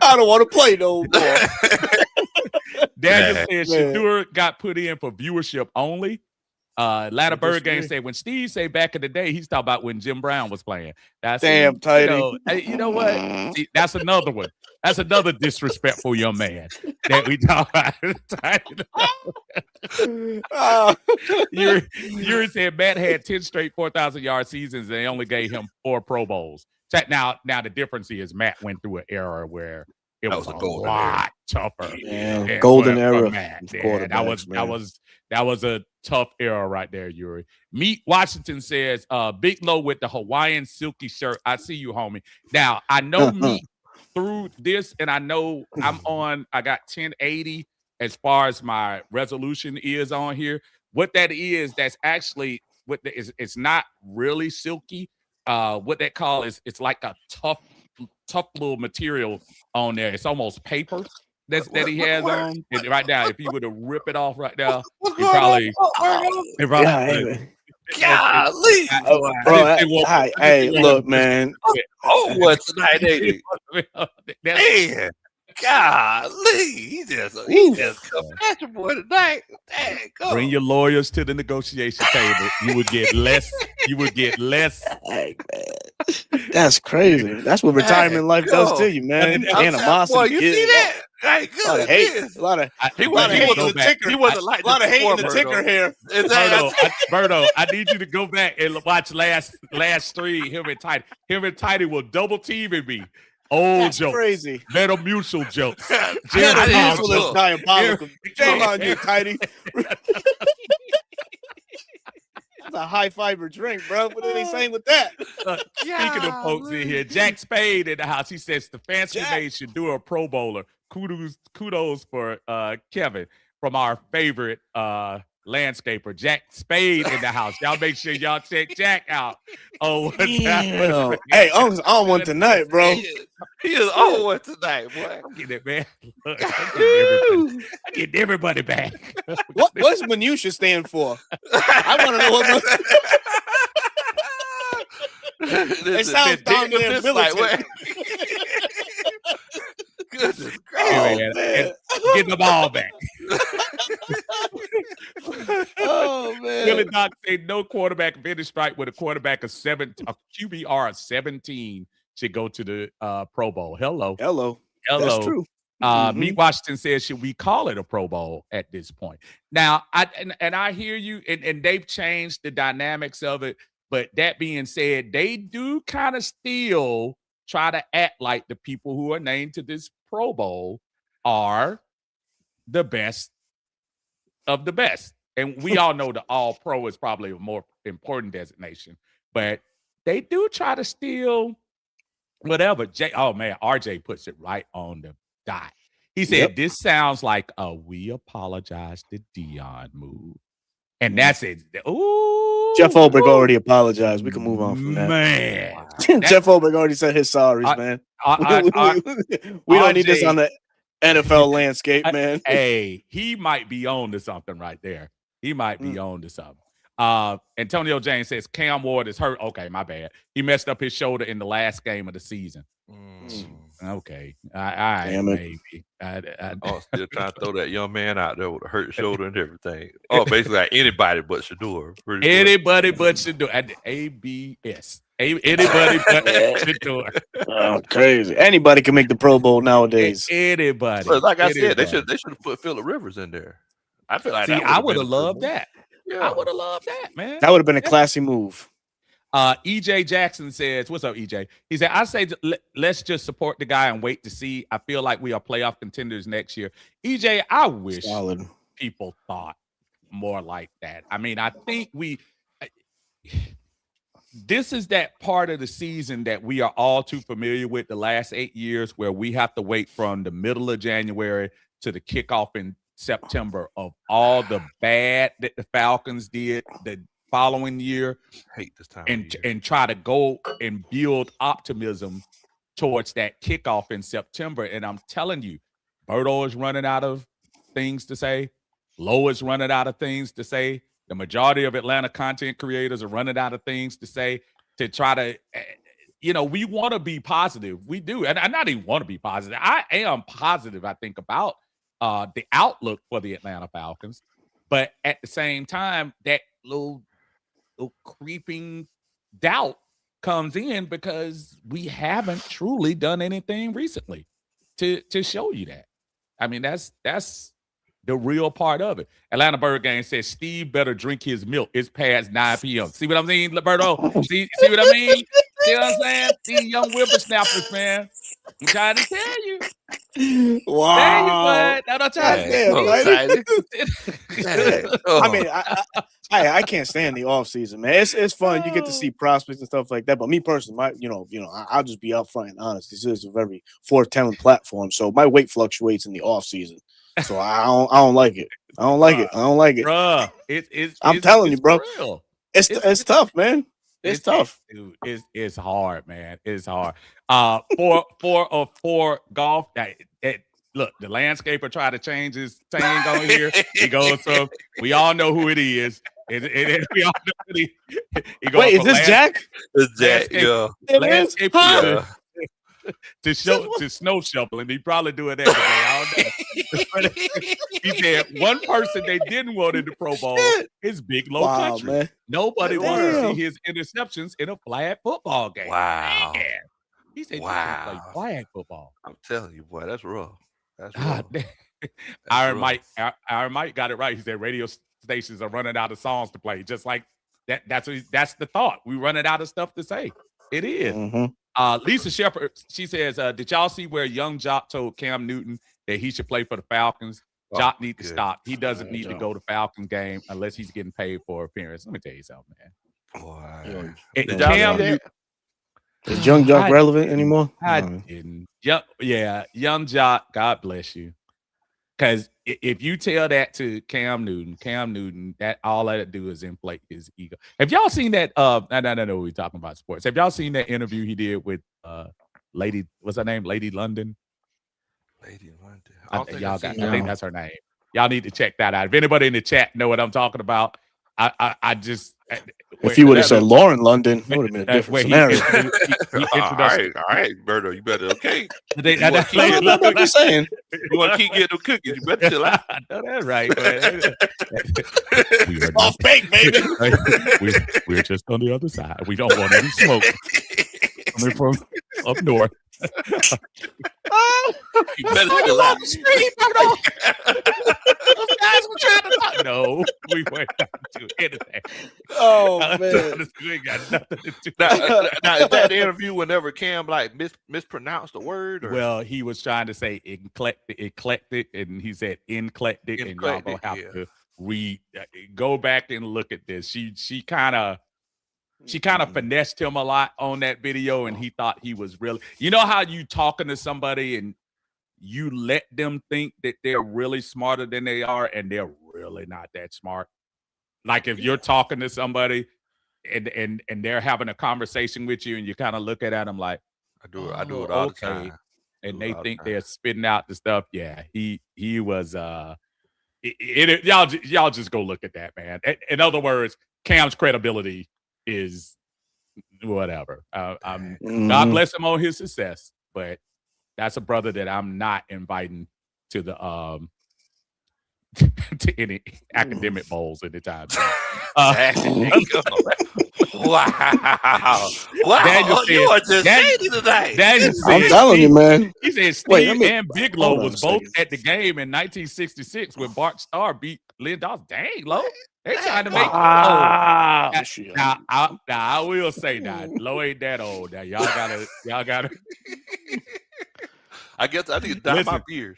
I don't want to play no more. Daniel said Shaduer got put in for viewership only. Latterberg game said when Steve say back in the day, he's talking about when Jim Brown was playing. Damn, tighty. You know what? See, that's another one. That's another disrespectful young man that we talk about. Yuri said Matt had 10 straight 4,000-yard seasons and they only gave him 4 Pro Bowls. Now the difference is Matt went through an era where it was a lot tougher. Yeah, golden era. That was a tough era right there, Yuri. Meet Washington says, Big Low with the Hawaiian silky shirt. I see you, homie. Now, I know Meet through this, and I know I got 1080 as far as my resolution is on here. What that is, that's actually it's not really silky. What they call it's like a tough little material on there. It's almost paper that he has on. And right now, if you were to rip it off right now, golly, hey, look, man. What tonight, ain't man, golly, he just comfortable tonight. Dang, bring your lawyers to the negotiation table. You would get less. Hey, man. That's crazy. That's what retirement life does to you, man. Animosity. You see that? Hey, A lot of good. hate. Yes. A lot of He a lot of hate in the ticker. He wasn't like A lot of this hate in the before, ticker Berto. here. Exactly. Berto, I need you to go back and watch last three. Him and Tidy will double teaming me. Old That's jokes, crazy. Metamucil jokes. I Metamucil didn't is look. diabolical. Shame Yeah. on you, Tidy. That's a high fiber drink, bro. What are they saying with that? Speaking of folks in here, Jack Spade in the house. He says Stefanski Jack. Nation should do a Pro Bowler. Kudos for Kevin from our favorite landscaper, Jack Spade in the house. Y'all make sure y'all check Jack out. Oh, Damn. Hey, I'm on one tonight, bro. He is on one tonight, boy. I'm getting it, man. Look, I'm getting everybody back. What's minutia stand for? I want to know what. It sounds darn near militant. Goodness Hey, man, getting the ball back. Oh man. Billy Doc said no quarterback finish strike with a quarterback of a QBR of 17 should go to the Pro Bowl. Hello. That's true. Meat Washington says, should we call it a Pro Bowl at this point? Now, I hear you, and they've changed the dynamics of it. But that being said, they do kind of still try to act like the people who are named to this Pro Bowl are the best of the best. And we all know the All-Pro is probably a more important designation. But they do try to steal whatever. Oh, man, RJ puts it right on the dot. He said, this sounds like a we apologize to Dion move. And that's it. Ooh, Jeff Ulbrich already apologized. We can move on from that. Man. Jeff Ulbrich already said his sorries, man. We don't need this on the NFL landscape, man. Hey, he might be on to something right there. He might be on to something. Antonio James says Cam Ward is hurt. Okay, my bad. He messed up his shoulder in the last game of the season. Okay. Maybe. I'm still trying to throw that young man out there with a hurt shoulder and everything. Oh, basically like anybody but Shaduer. Anybody but Shaduer. At the ABS. Anybody but Shaduer. Oh, crazy. Anybody can make the Pro Bowl nowadays. Anybody. But like I said, they should have put Phillip Rivers in there. I feel like I would have loved that. Yeah. I would have loved that, man. That would have been a classy move. EJ Jackson says, what's up, EJ? He said, I say let's just support the guy and wait to see. I feel like we are playoff contenders next year. EJ, I wish people thought more like that. I mean, I think this is that part of the season that we are all too familiar with the last 8 years where we have to wait from the middle of January to the kickoff in September of all the bad that the Falcons did the following year. Hate this time and try to go and build optimism towards that kickoff in September. And I'm telling you, Berto is running out of things to say. Lowe is running out of things to say. The majority of Atlanta content creators are running out of things to say to try to, we want to be positive. We do. And I not even want to be positive. I am positive, I think, about the outlook for the Atlanta Falcons. But at the same time, that little creeping doubt comes in because we haven't truly done anything recently to show you that. I mean, that's the real part of it. Atlanta Bird Gang says Steve better drink his milk. It's past 9 p.m. See what I'm saying, Roberto? See what I mean? See what I'm saying? These young whippersnappers, man. I'm trying to tell you. Wow. I'm trying to tell you. I mean, I can't stand the off season, man. It's fun. You get to see prospects and stuff like that. But me personally, I'll just be upfront and honest. This is a very fourth talent platform, so my weight fluctuates in the off season. So I don't like it. I don't like it. Bruh, I'm telling you, bro. Real. It's tough, man. It's tough. Dude, it's hard, man. It's hard. 404 golf. Look, the landscaper tried to change his thing on here. He goes from, we all know who it is. We all know who he Wait, is this Jack? It's Jack, yeah. Landscaper to snow shoveling. He probably doing that today. I don't know. He said one person they didn't want in the Pro Bowl is Big Low Country. Man. Nobody wants to see his interceptions in a flag football game. Wow. Man. He said, you can't play flag football. I'm telling you, boy, that's rough. That's Ah, rough. Iron rough. Mike got it right. He said radio stations are running out of songs to play, just like that. That's the thought. We running out of stuff to say. It is. Lisa Shepard, she says, did y'all see where young Jock told Cam Newton that he should play for the Falcons? Jock need to stop. He doesn't need to go to Falcon game unless he's getting paid for appearance. Let me tell you something, man. Boy. Did y'all Cam see that? Newton, Is Young Jock relevant anymore? I didn't. Yeah, young Jock, God bless you. Because if you tell that to Cam Newton, that all that do is inflate his ego. Have y'all seen that? No, we're talking about sports. Have y'all seen that interview he did with Lady? What's her name? Lady London. Lady London. I think that's her name. Y'all need to check that out. If anybody in the chat know what I'm talking about, I just. If you would have said Lauren London, it would have been a different scenario. All right, Berto, you better okay. I'm just saying. You want to keep getting them cookies? You better chill out. I know that's right. We are Off bake, baby. We're just on the other side. We don't want any smoke coming from up north. You better chill out. Those guys were trying to talk. No, we weren't doing anything. Oh man, we ain't got nothing to do. Now, is that interview whenever Cam like mispronounced the word? Or? Well, he was trying to say eclectic, and he said eclectic, and y'all gonna have to read. Go back and look at this. She kind of finessed him a lot on that video, and he thought he was really. You know how you talking to somebody and you let them think that they're really smarter than they are, and they're really not that smart. Like if you're talking to somebody and they're having a conversation with you, and you kind of look at them like, I do it all the time, and they think they're spitting out the stuff. Yeah, he was. Y'all just go look at that, man. In other words, Cam's credibility is whatever. God bless him on his success, but that's a brother that I'm not inviting to the to any academic bowls anytime. Wow! Daniel said, you are just shady tonight. Daniel said, I'm telling you, man. He said Steve and Bigelow was both at the game in 1966 when Bart Starr beat Lynn Dawson. Dang, Lo. They trying to make now I will say that Lo ain't that old. Now y'all gotta I guess I need to dye my beard.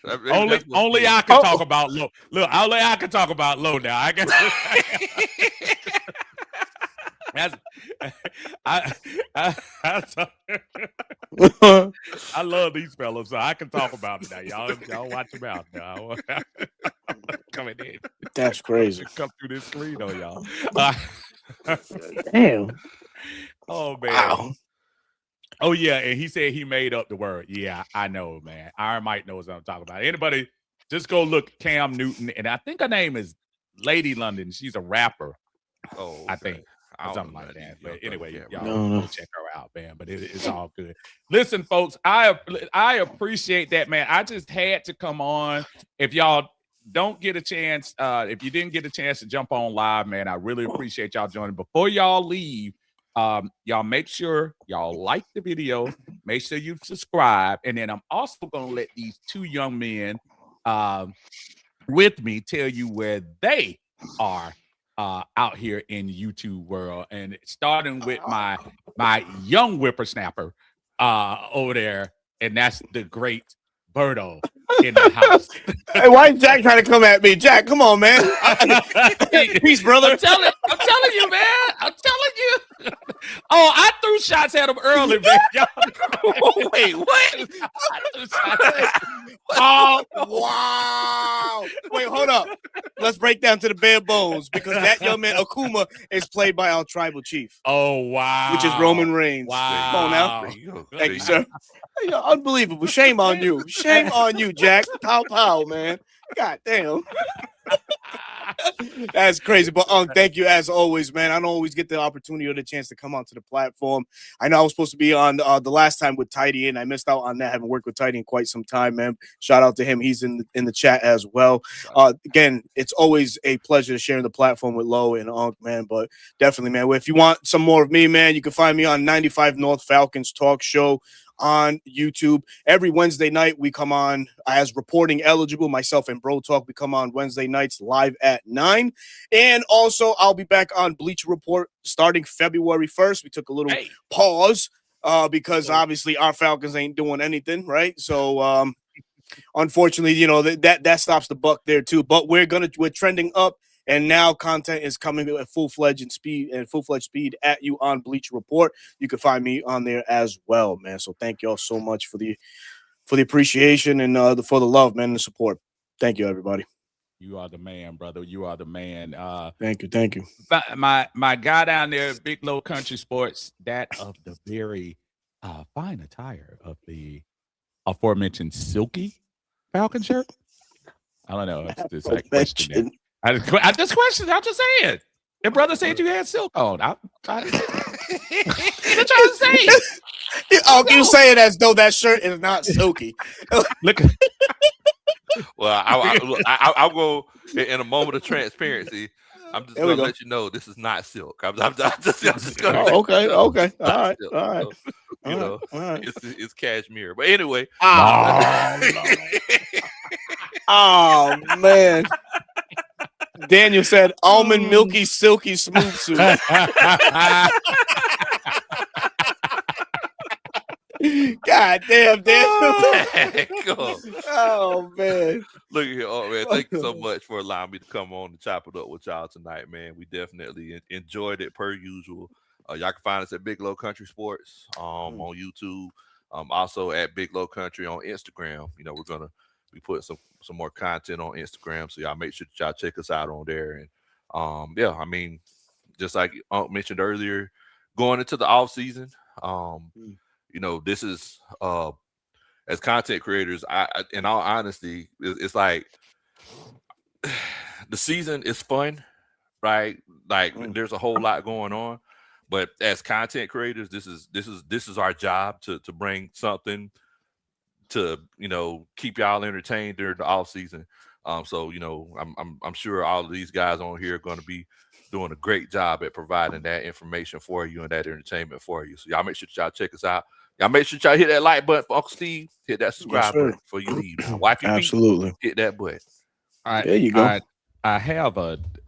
Only I can talk about Lo. Look, only I can talk about Lo now. I guess I love these fellas, so I can talk about it now. Y'all watch them out now. Coming in. That's crazy. Come through this screen on y'all. Damn. Oh man. Wow. Oh yeah, and he said he made up the word. Yeah, I know, man. Iron Mike knows what I'm talking about. Anybody, just go look Cam Newton, and I think her name is Lady London. She's a rapper. Oh, okay. I think. Something like that. But anyway, y'all No. go check her out, man. But it's all good. Listen, folks, I appreciate that, man. I just had to come on. If y'all don't get a chance, if you didn't get a chance to jump on live, man, I really appreciate y'all joining. Before y'all leave, y'all make sure y'all like the video. Make sure you subscribe. And then I'm also going to let these two young men with me tell you where they are out here in YouTube world, and starting with my young whippersnapper over there, and that's the great Berto in the house. Hey, why is Jack trying to come at me? Jack, come on, man. Peace, brother. I'm telling you, man. I'm telling you. Oh, I threw shots at him early, man. Wait, what? Oh, wow. Wait, hold up. Let's break down to the bare bones, because that young man, Akuma, is played by our tribal chief. Oh, wow. Which is Roman Reigns. Wow. Come on now. Thank you, sir. Hey, unbelievable. Shame on you. Shame on you, Jack. Pow, man. God damn. That's crazy. But thank you as always, man. I don't always get the opportunity or the chance to come onto the platform. I know I was supposed to be on the last time with Tidy, and I missed out on that. I haven't worked with Tidy in quite some time, man. Shout out to him. He's in the chat as well. Again, it's always a pleasure sharing the platform with Lo and Unc, man. But definitely, man, if you want some more of me, man, you can find me on 95 North Falcons Talk Show on YouTube. Every Wednesday night, we come on as reporting eligible. Myself and Bro Talk, we come on Wednesday nights live at 9. And also, I'll be back on Bleacher Report starting February 1st. We took a little pause because obviously our Falcons ain't doing anything, right? So, unfortunately, you know, that stops the buck there too. But we're trending up, and now content is coming at full-fledged speed at you on Bleacher Report. You can find me on there as well, man. So thank you all so much for the appreciation and for the love, man, and the support. Thank you, everybody. You are the man, brother. You are the man. Thank you. My guy down there, Big Low Country Sports, that of the very fine attire of the aforementioned silky Falcon shirt. I don't know. It's like question. I just questioned. I'm just saying. Your brother said you had silk on. I'm trying to say. You say it as though that shirt is not silky. Look. Well, I'll go in a moment of transparency. I'm just going to let you know this is not silk. I'm just going to okay. All right. So, you know, it's cashmere. But anyway. Oh, man. Daniel said almond milky silky smooth suit. God damn, Daniel. Oh, man. Look here. Oh, man. Thank you so much for allowing me to come on and chop it up with y'all tonight, man. We definitely enjoyed it per usual. Y'all can find us at Big Low Country Sports on YouTube. Also at Big Low Country on Instagram. You know, we're going to be putting some more content on Instagram. So y'all make sure that y'all check us out on there. And yeah, I mean, just like Unc mentioned earlier, going into the off season, you know, this is as content creators, I in all honesty, it's like the season is fun, right? Like there's a whole lot going on, but as content creators, this is our job to bring something to, you know, keep y'all entertained during the off season. So, you know, I'm sure all of these guys on here are going to be doing a great job at providing that information for you and that entertainment for you. So y'all make sure y'all check us out. Y'all make sure y'all hit that like button for Uncle Steve. Hit that subscribe button before you leave. Wipe your Absolutely. feet. Hit that button. All right. There you go. I have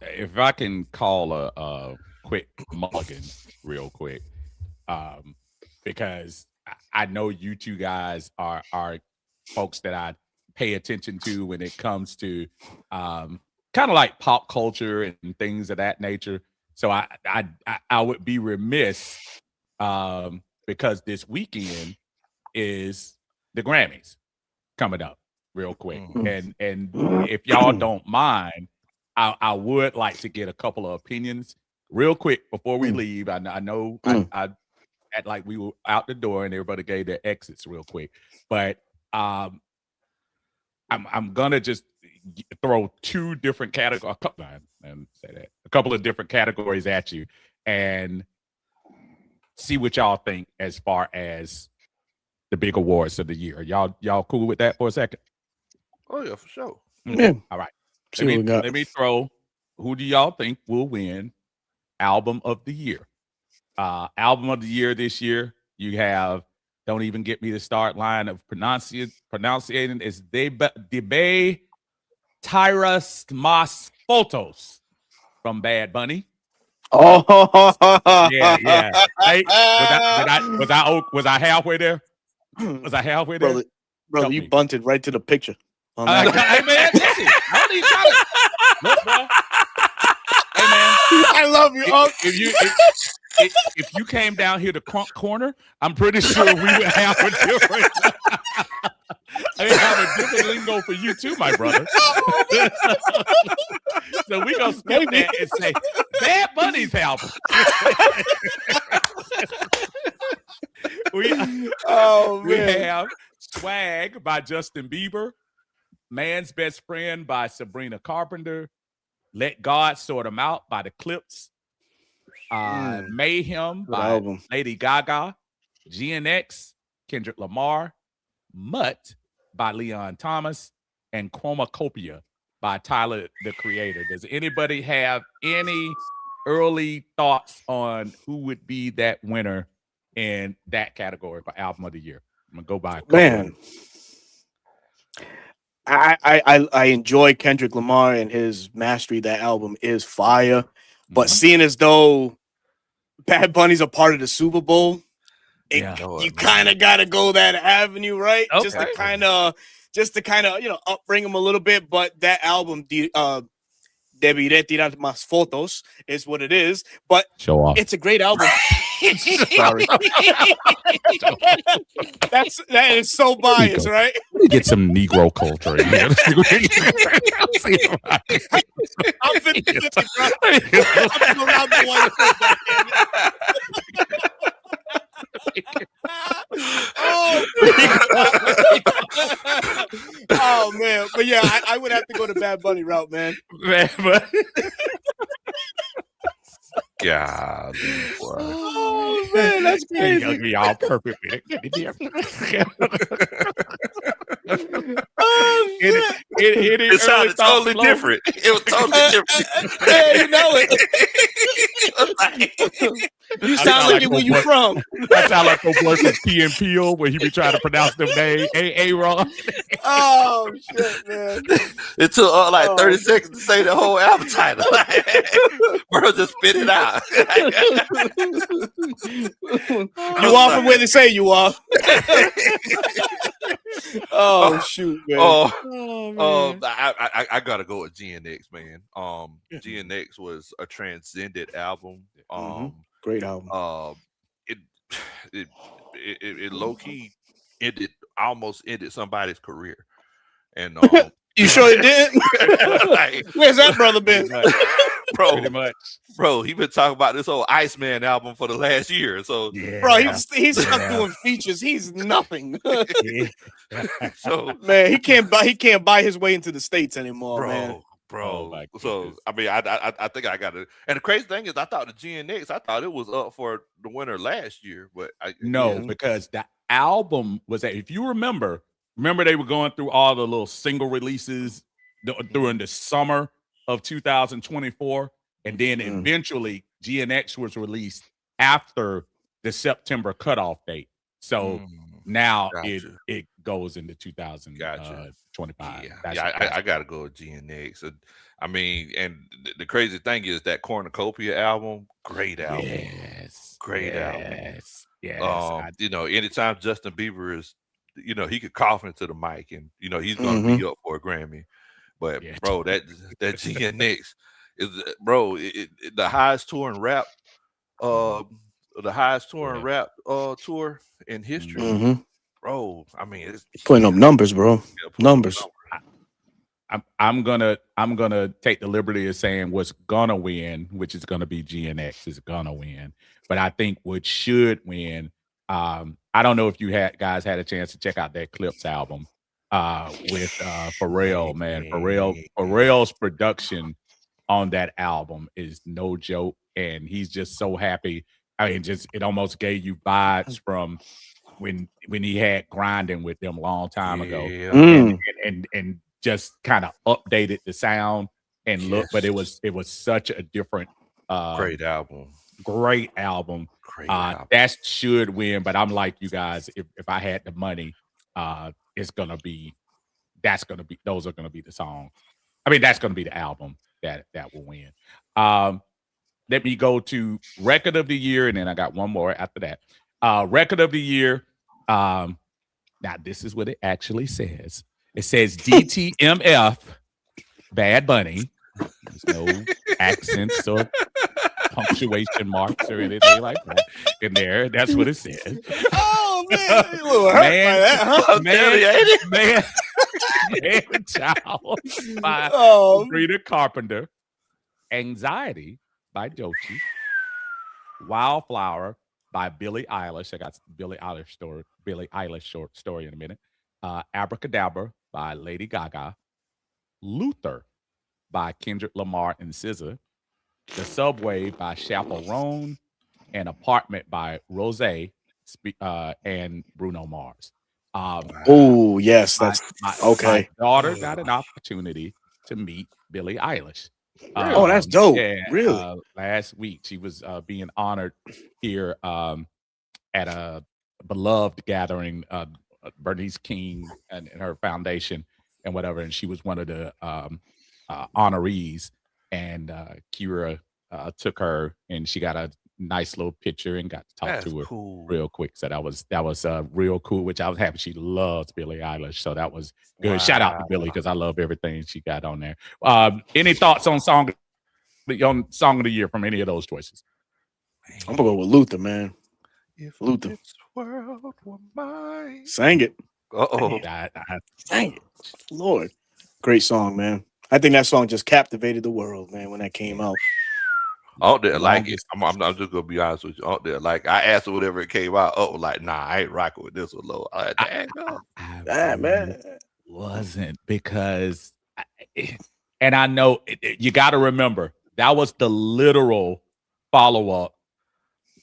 if I can call a quick mulligan real quick, because I know you two guys are folks that I pay attention to when it comes to kind of like pop culture and things of that nature. So I would be remiss because this weekend is the Grammys coming up real quick. And if y'all don't mind, I would like to get a couple of opinions real quick before we leave. I know I act like we were out the door and everybody gave their exits real quick, but I'm gonna just throw two different categories. A couple of different categories at you and see what y'all think as far as the big awards of the year. Y'all cool with that for a second? Oh yeah, for sure. Yeah. All right. Let me throw. Who do y'all think will win album of the year? Album of the year this year, you have, don't even get me to start line of pronunciating is Debe Tyrus Mas Photos from Bad Bunny. Oh yeah. Hey, was I halfway there? Was I halfway there? Brother, you bunted right to the picture. On that hey man, listen, I don't even try to look, bro. Hey man, I love you. If you came down here to Crunk Corner, I'm pretty sure we would have a different. I have a different lingo for you too, my brother. So we gonna skip that and say Bad Bunny's album. We have Swag by Justin Bieber, Man's Best Friend by Sabrina Carpenter, Let God Sort 'Em Out by The Clips, Mayhem by Lady Gaga, GNX, Kendrick Lamar, Mutt by Leon Thomas, and Chromacopia by Tyler, the Creator. Does anybody have any early thoughts on who would be that winner in that category for album of the year? I'm gonna go by a couple. Man, I enjoy Kendrick Lamar and his mastery. That album is fire. But seeing as though Bad Bunny's a part of the Super Bowl, Yeah. you kind of got to go that avenue, right? Okay. Just to kind of upbring him a little bit. But that album, Deberé tirar más fotos, is what it is. But Show off. it's a great album. Sorry. That is so biased, right? Let me get some Negro culture in here. I'm 50-50, bro. I'm around the one foot, oh man, but yeah, I would have to go the Bad Bunny route, man. God, Oh man, that's crazy. Be all perfect. it sounded totally different. It was totally different. Hey, you know it. You sound like it where you from. That sound like the boy from Key and Peele where he be trying to pronounce them name. Aaron. Oh shit, man. It took like 30 seconds to say the whole album title. Bro, just spit it out. You are from where they say you are. Oh shoot, man. I gotta go with GNX, man. GNX was a transcendent album. Great album. It low key almost ended somebody's career. And you sure it did? like, Where's that brother been? Pretty much. Bro, he been talking about this whole Iceman album for the last year. So Yeah. Bro, he's stuck doing features. He's nothing. So Man, he can't buy his way into the States anymore, man. Oh, my So goodness. I mean, I think I got it. And the crazy thing is, I thought the GNX, I thought it was up for the winner last year, but No, because the album was if you remember they were going through all the little single releases during the summer of 2024, and then eventually GNX was released after the September cutoff date. So now it goes into 2025. Yeah, I gotta go with GNX. I mean, and the crazy thing is that Cornucopia album, great album. Great album. Yes. Anytime Justin Bieber is, he could cough into the mic and he's gonna be up for a Grammy. But bro, that GNX is the highest touring rap, tour in history. Bro, I mean, it's Putting up numbers, bro. Numbers. I'm gonna take the liberty of saying what's gonna win, which is gonna be GNX is gonna win. But I think what should win, I don't know if you guys had a chance to check out that Clips album with Pharrell, man. Pharrell's production on that album is no joke, and he's just so happy. I mean, it almost gave you vibes from when he had Grinding with them a long time ago, and just kind of updated the sound and look. But it was such a different great album. That should win, but I'm like you guys. If I had the money, those are gonna be the songs. I mean, that's gonna be the album that will win. Let me go to record of the year, and then I got one more after that. Record of the year. Now this is what it actually says. It says DTMF, Bad Bunny. There's no accents or punctuation marks or anything like that in there. That's what it says. Oh man, Man Child by Sabrina Carpenter. Anxiety by Doechii. Wildflower by Billie Eilish. I got Billie Eilish short story in a minute. Abracadabra by Lady Gaga. Luther by Kendrick Lamar and SZA. The Subway by Chaperone. And Apartment by Rose and Bruno Mars. Oh yes, that's okay. My daughter got an opportunity to meet Billie Eilish. Oh, that's dope. Yeah, really? Last week she was being honored here at a beloved gathering Bernice King and her foundation and whatever, and she was one of the honorees. And Kira took her, and she got a nice little picture and got to talk That's to her cool. real quick. So that was real cool, which I was happy. She loves Billie Eilish, so that was good. Shout out to Billie because I love everything she got on there. Any thoughts on song of the year from any of those choices? I'm gonna go with Luther, man. If Luther. this world were mine. Sang it. Uh-oh. Sang it. Lord. Great song, man. I think that song just captivated the world, man, when that came out. Out there, like it. I'm just gonna be honest with you. Out there, like I asked her whenever it came out. Oh, like nah, I ain't rocking with this one, low. I man, wasn't because, and I know you got to remember that was the literal follow up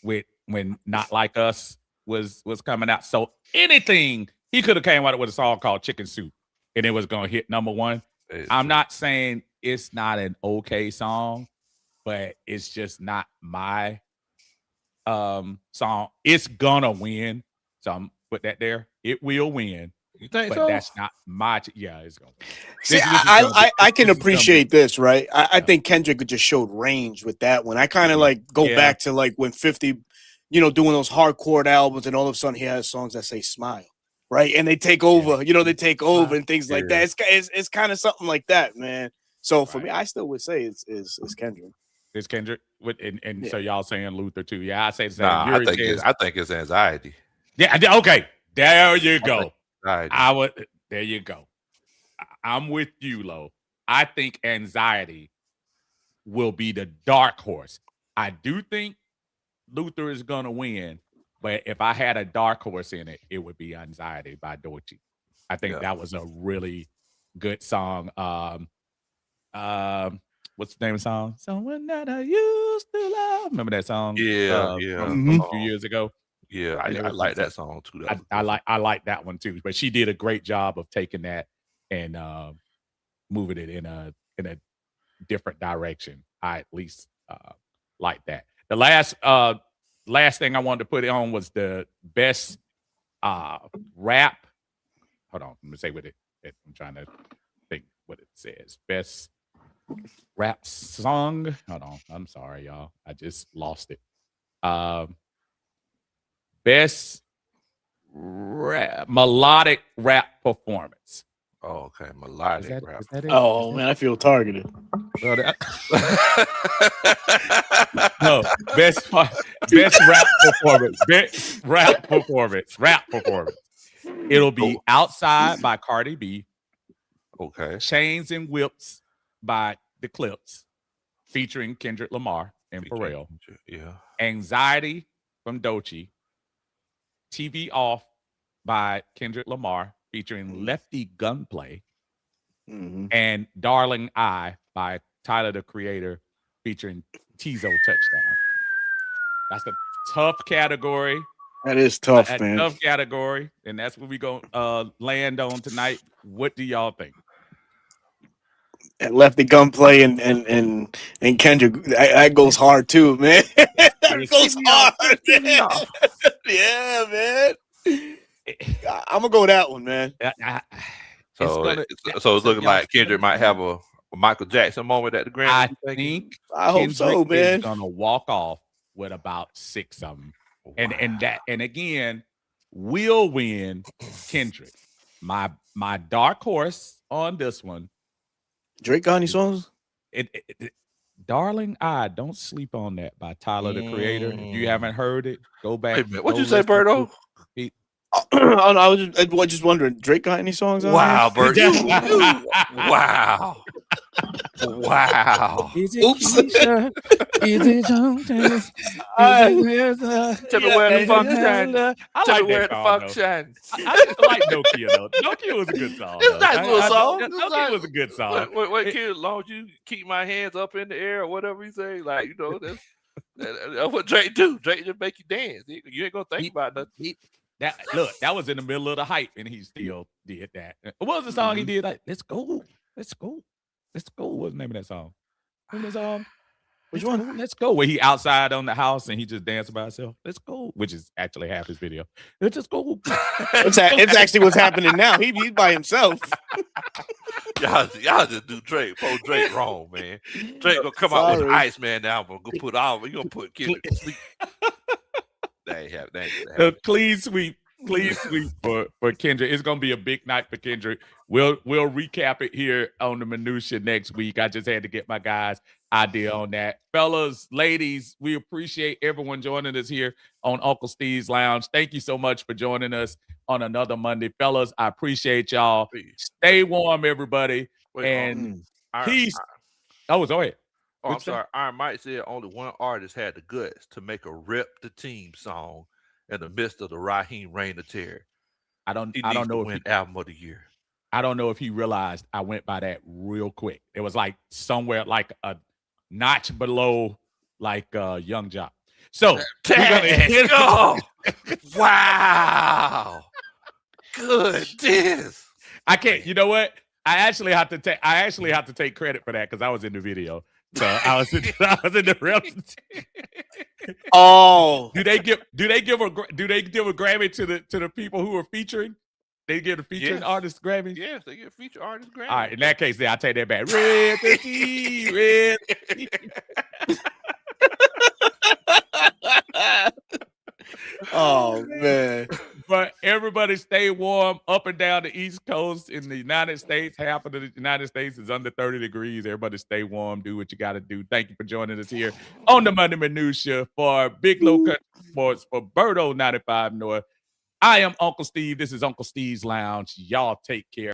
with when Not Like Us was coming out. So anything he could have came out with a song called Chicken Soup, and it was gonna hit number one. I'm not saying it's not an okay song, but it's just not my song. It's gonna win. So I'm put that there. It will win. You think but so? That's not my yeah, it's gonna win. See, I can appreciate this, right? I think Kendrick just showed range with that one. I kind of like go back to like when 50, doing those hardcore albums, and all of a sudden he has songs that say smile. Right, and they take over, they take over and things like that. It's kind of something like that, man. So for me, I still would say it's Kendrick. It's Kendrick, and so y'all saying Luther too? Yeah, I say the same. Nah, I think it's anxiety. Yeah, okay, there you go. I would. There you go. I'm with you, Lo. I think anxiety will be the dark horse. I do think Luther is gonna win. But if I had a dark horse in it, it would be Anxiety by Doechii. I think that was a really good song. What's the name of the song? Someone that I used to love. Remember that song? From a few years ago. Yeah, I like that song too. I like that one too. But she did a great job of taking that and moving it in a different direction. I at least like that. The last thing I wanted to put it on was the best rap. Hold on, let me say what I'm trying to think what it says. Best rap song. Hold on, I'm sorry, y'all. I just lost it. Best melodic rap performance. Oh, okay, melodic rap. Is that it? Oh man, I feel targeted. No, best rap performance. Best rap performance. It'll be Outside by Cardi B. Okay. Chains and Whips by The Clips, featuring Kendrick Lamar and Pharrell. Yeah. Anxiety from Doechii. TV Off by Kendrick Lamar, featuring Lefty Gunplay. And Darling I by Tyler, the Creator, featuring Tizo Touchdown. That's a tough category. That is tough, man. Tough category, and that's what we gonna land on tonight. What do y'all think? And Lefty Gunplay and Kendrick, that goes hard too, man. That goes hard, man. Yeah, man. I'm gonna go with that one, man. So it's looking like Kendrick might have a Michael Jackson moment at the Grammy. I hope so, man. Is gonna walk off with about 6 of them, and again, will win Kendrick. My dark horse on this one. Drake got any songs? Darling I, don't sleep on that by Tyler, the Creator. If you haven't heard it, go back. What you say, Berto? I was just wondering, Drake got any songs on wow, there? Bert. Wow. Wow. Is it Keisha? Is it Jones? Tell me where the function. Tell me where the function. I just like Nokia though. Nokia was a good song. It's a nice little song. Nokia was a good song. Wait, kid, as long as you keep my hands up in the air or whatever you say, like that's what Drake do. Drake just make you dance. You ain't gonna think about nothing. That was in the middle of the hype, and he still did that. What was the song he did? Like, let's go. What's the name of that song? Remember the song? Which one? Let's go. Where he outside on the house and he just dancing by himself. Let's go. Which is actually half his video. Let's just go. It's actually what's happening now. He's by himself. Y'all just do Drake. Post Drake wrong, man. Drake gonna come out with the Iceman album. Go put all. You gonna put Kendrick to sleep. That ain't happen. Clean sweep for Kendrick. It's gonna be a big night for Kendrick. We'll recap it here on the minutia next week. I just had to get my guys' idea on that. Fellas, ladies, we appreciate everyone joining us here on Uncle Steve's Lounge. Thank you so much for joining us on another Monday. Fellas, I appreciate y'all. Stay warm, everybody. And peace. Go ahead. Oh, I'm sorry. Iron Mike said only one artist had the guts to make a Rep the Team song in the midst of the Raheem Reign of Terror. I don't know if album of the year. I don't know if he realized I went by that real quick. It was like somewhere like a notch below like Young Jock. So we're gonna wow. Goodness. I can't. You know what? I actually have to take credit for that because I was in the video. So I was in the real. Oh, do they give a Grammy to the people who are featuring? They give the featuring artist Grammy. Yes, they give featured artist Grammy. All right, in that case, then I take that back. Red the tea, red. Oh man. But everybody stay warm up and down the East Coast in the United States. Half of the United States is under 30 degrees. Everybody stay warm. Do what you got to do. Thank you for joining us here on the Monday Minutia for Big Low Country Sports for Birdo 95 North. I am Uncle Steve. This is Uncle Steve's Lounge. Y'all take care.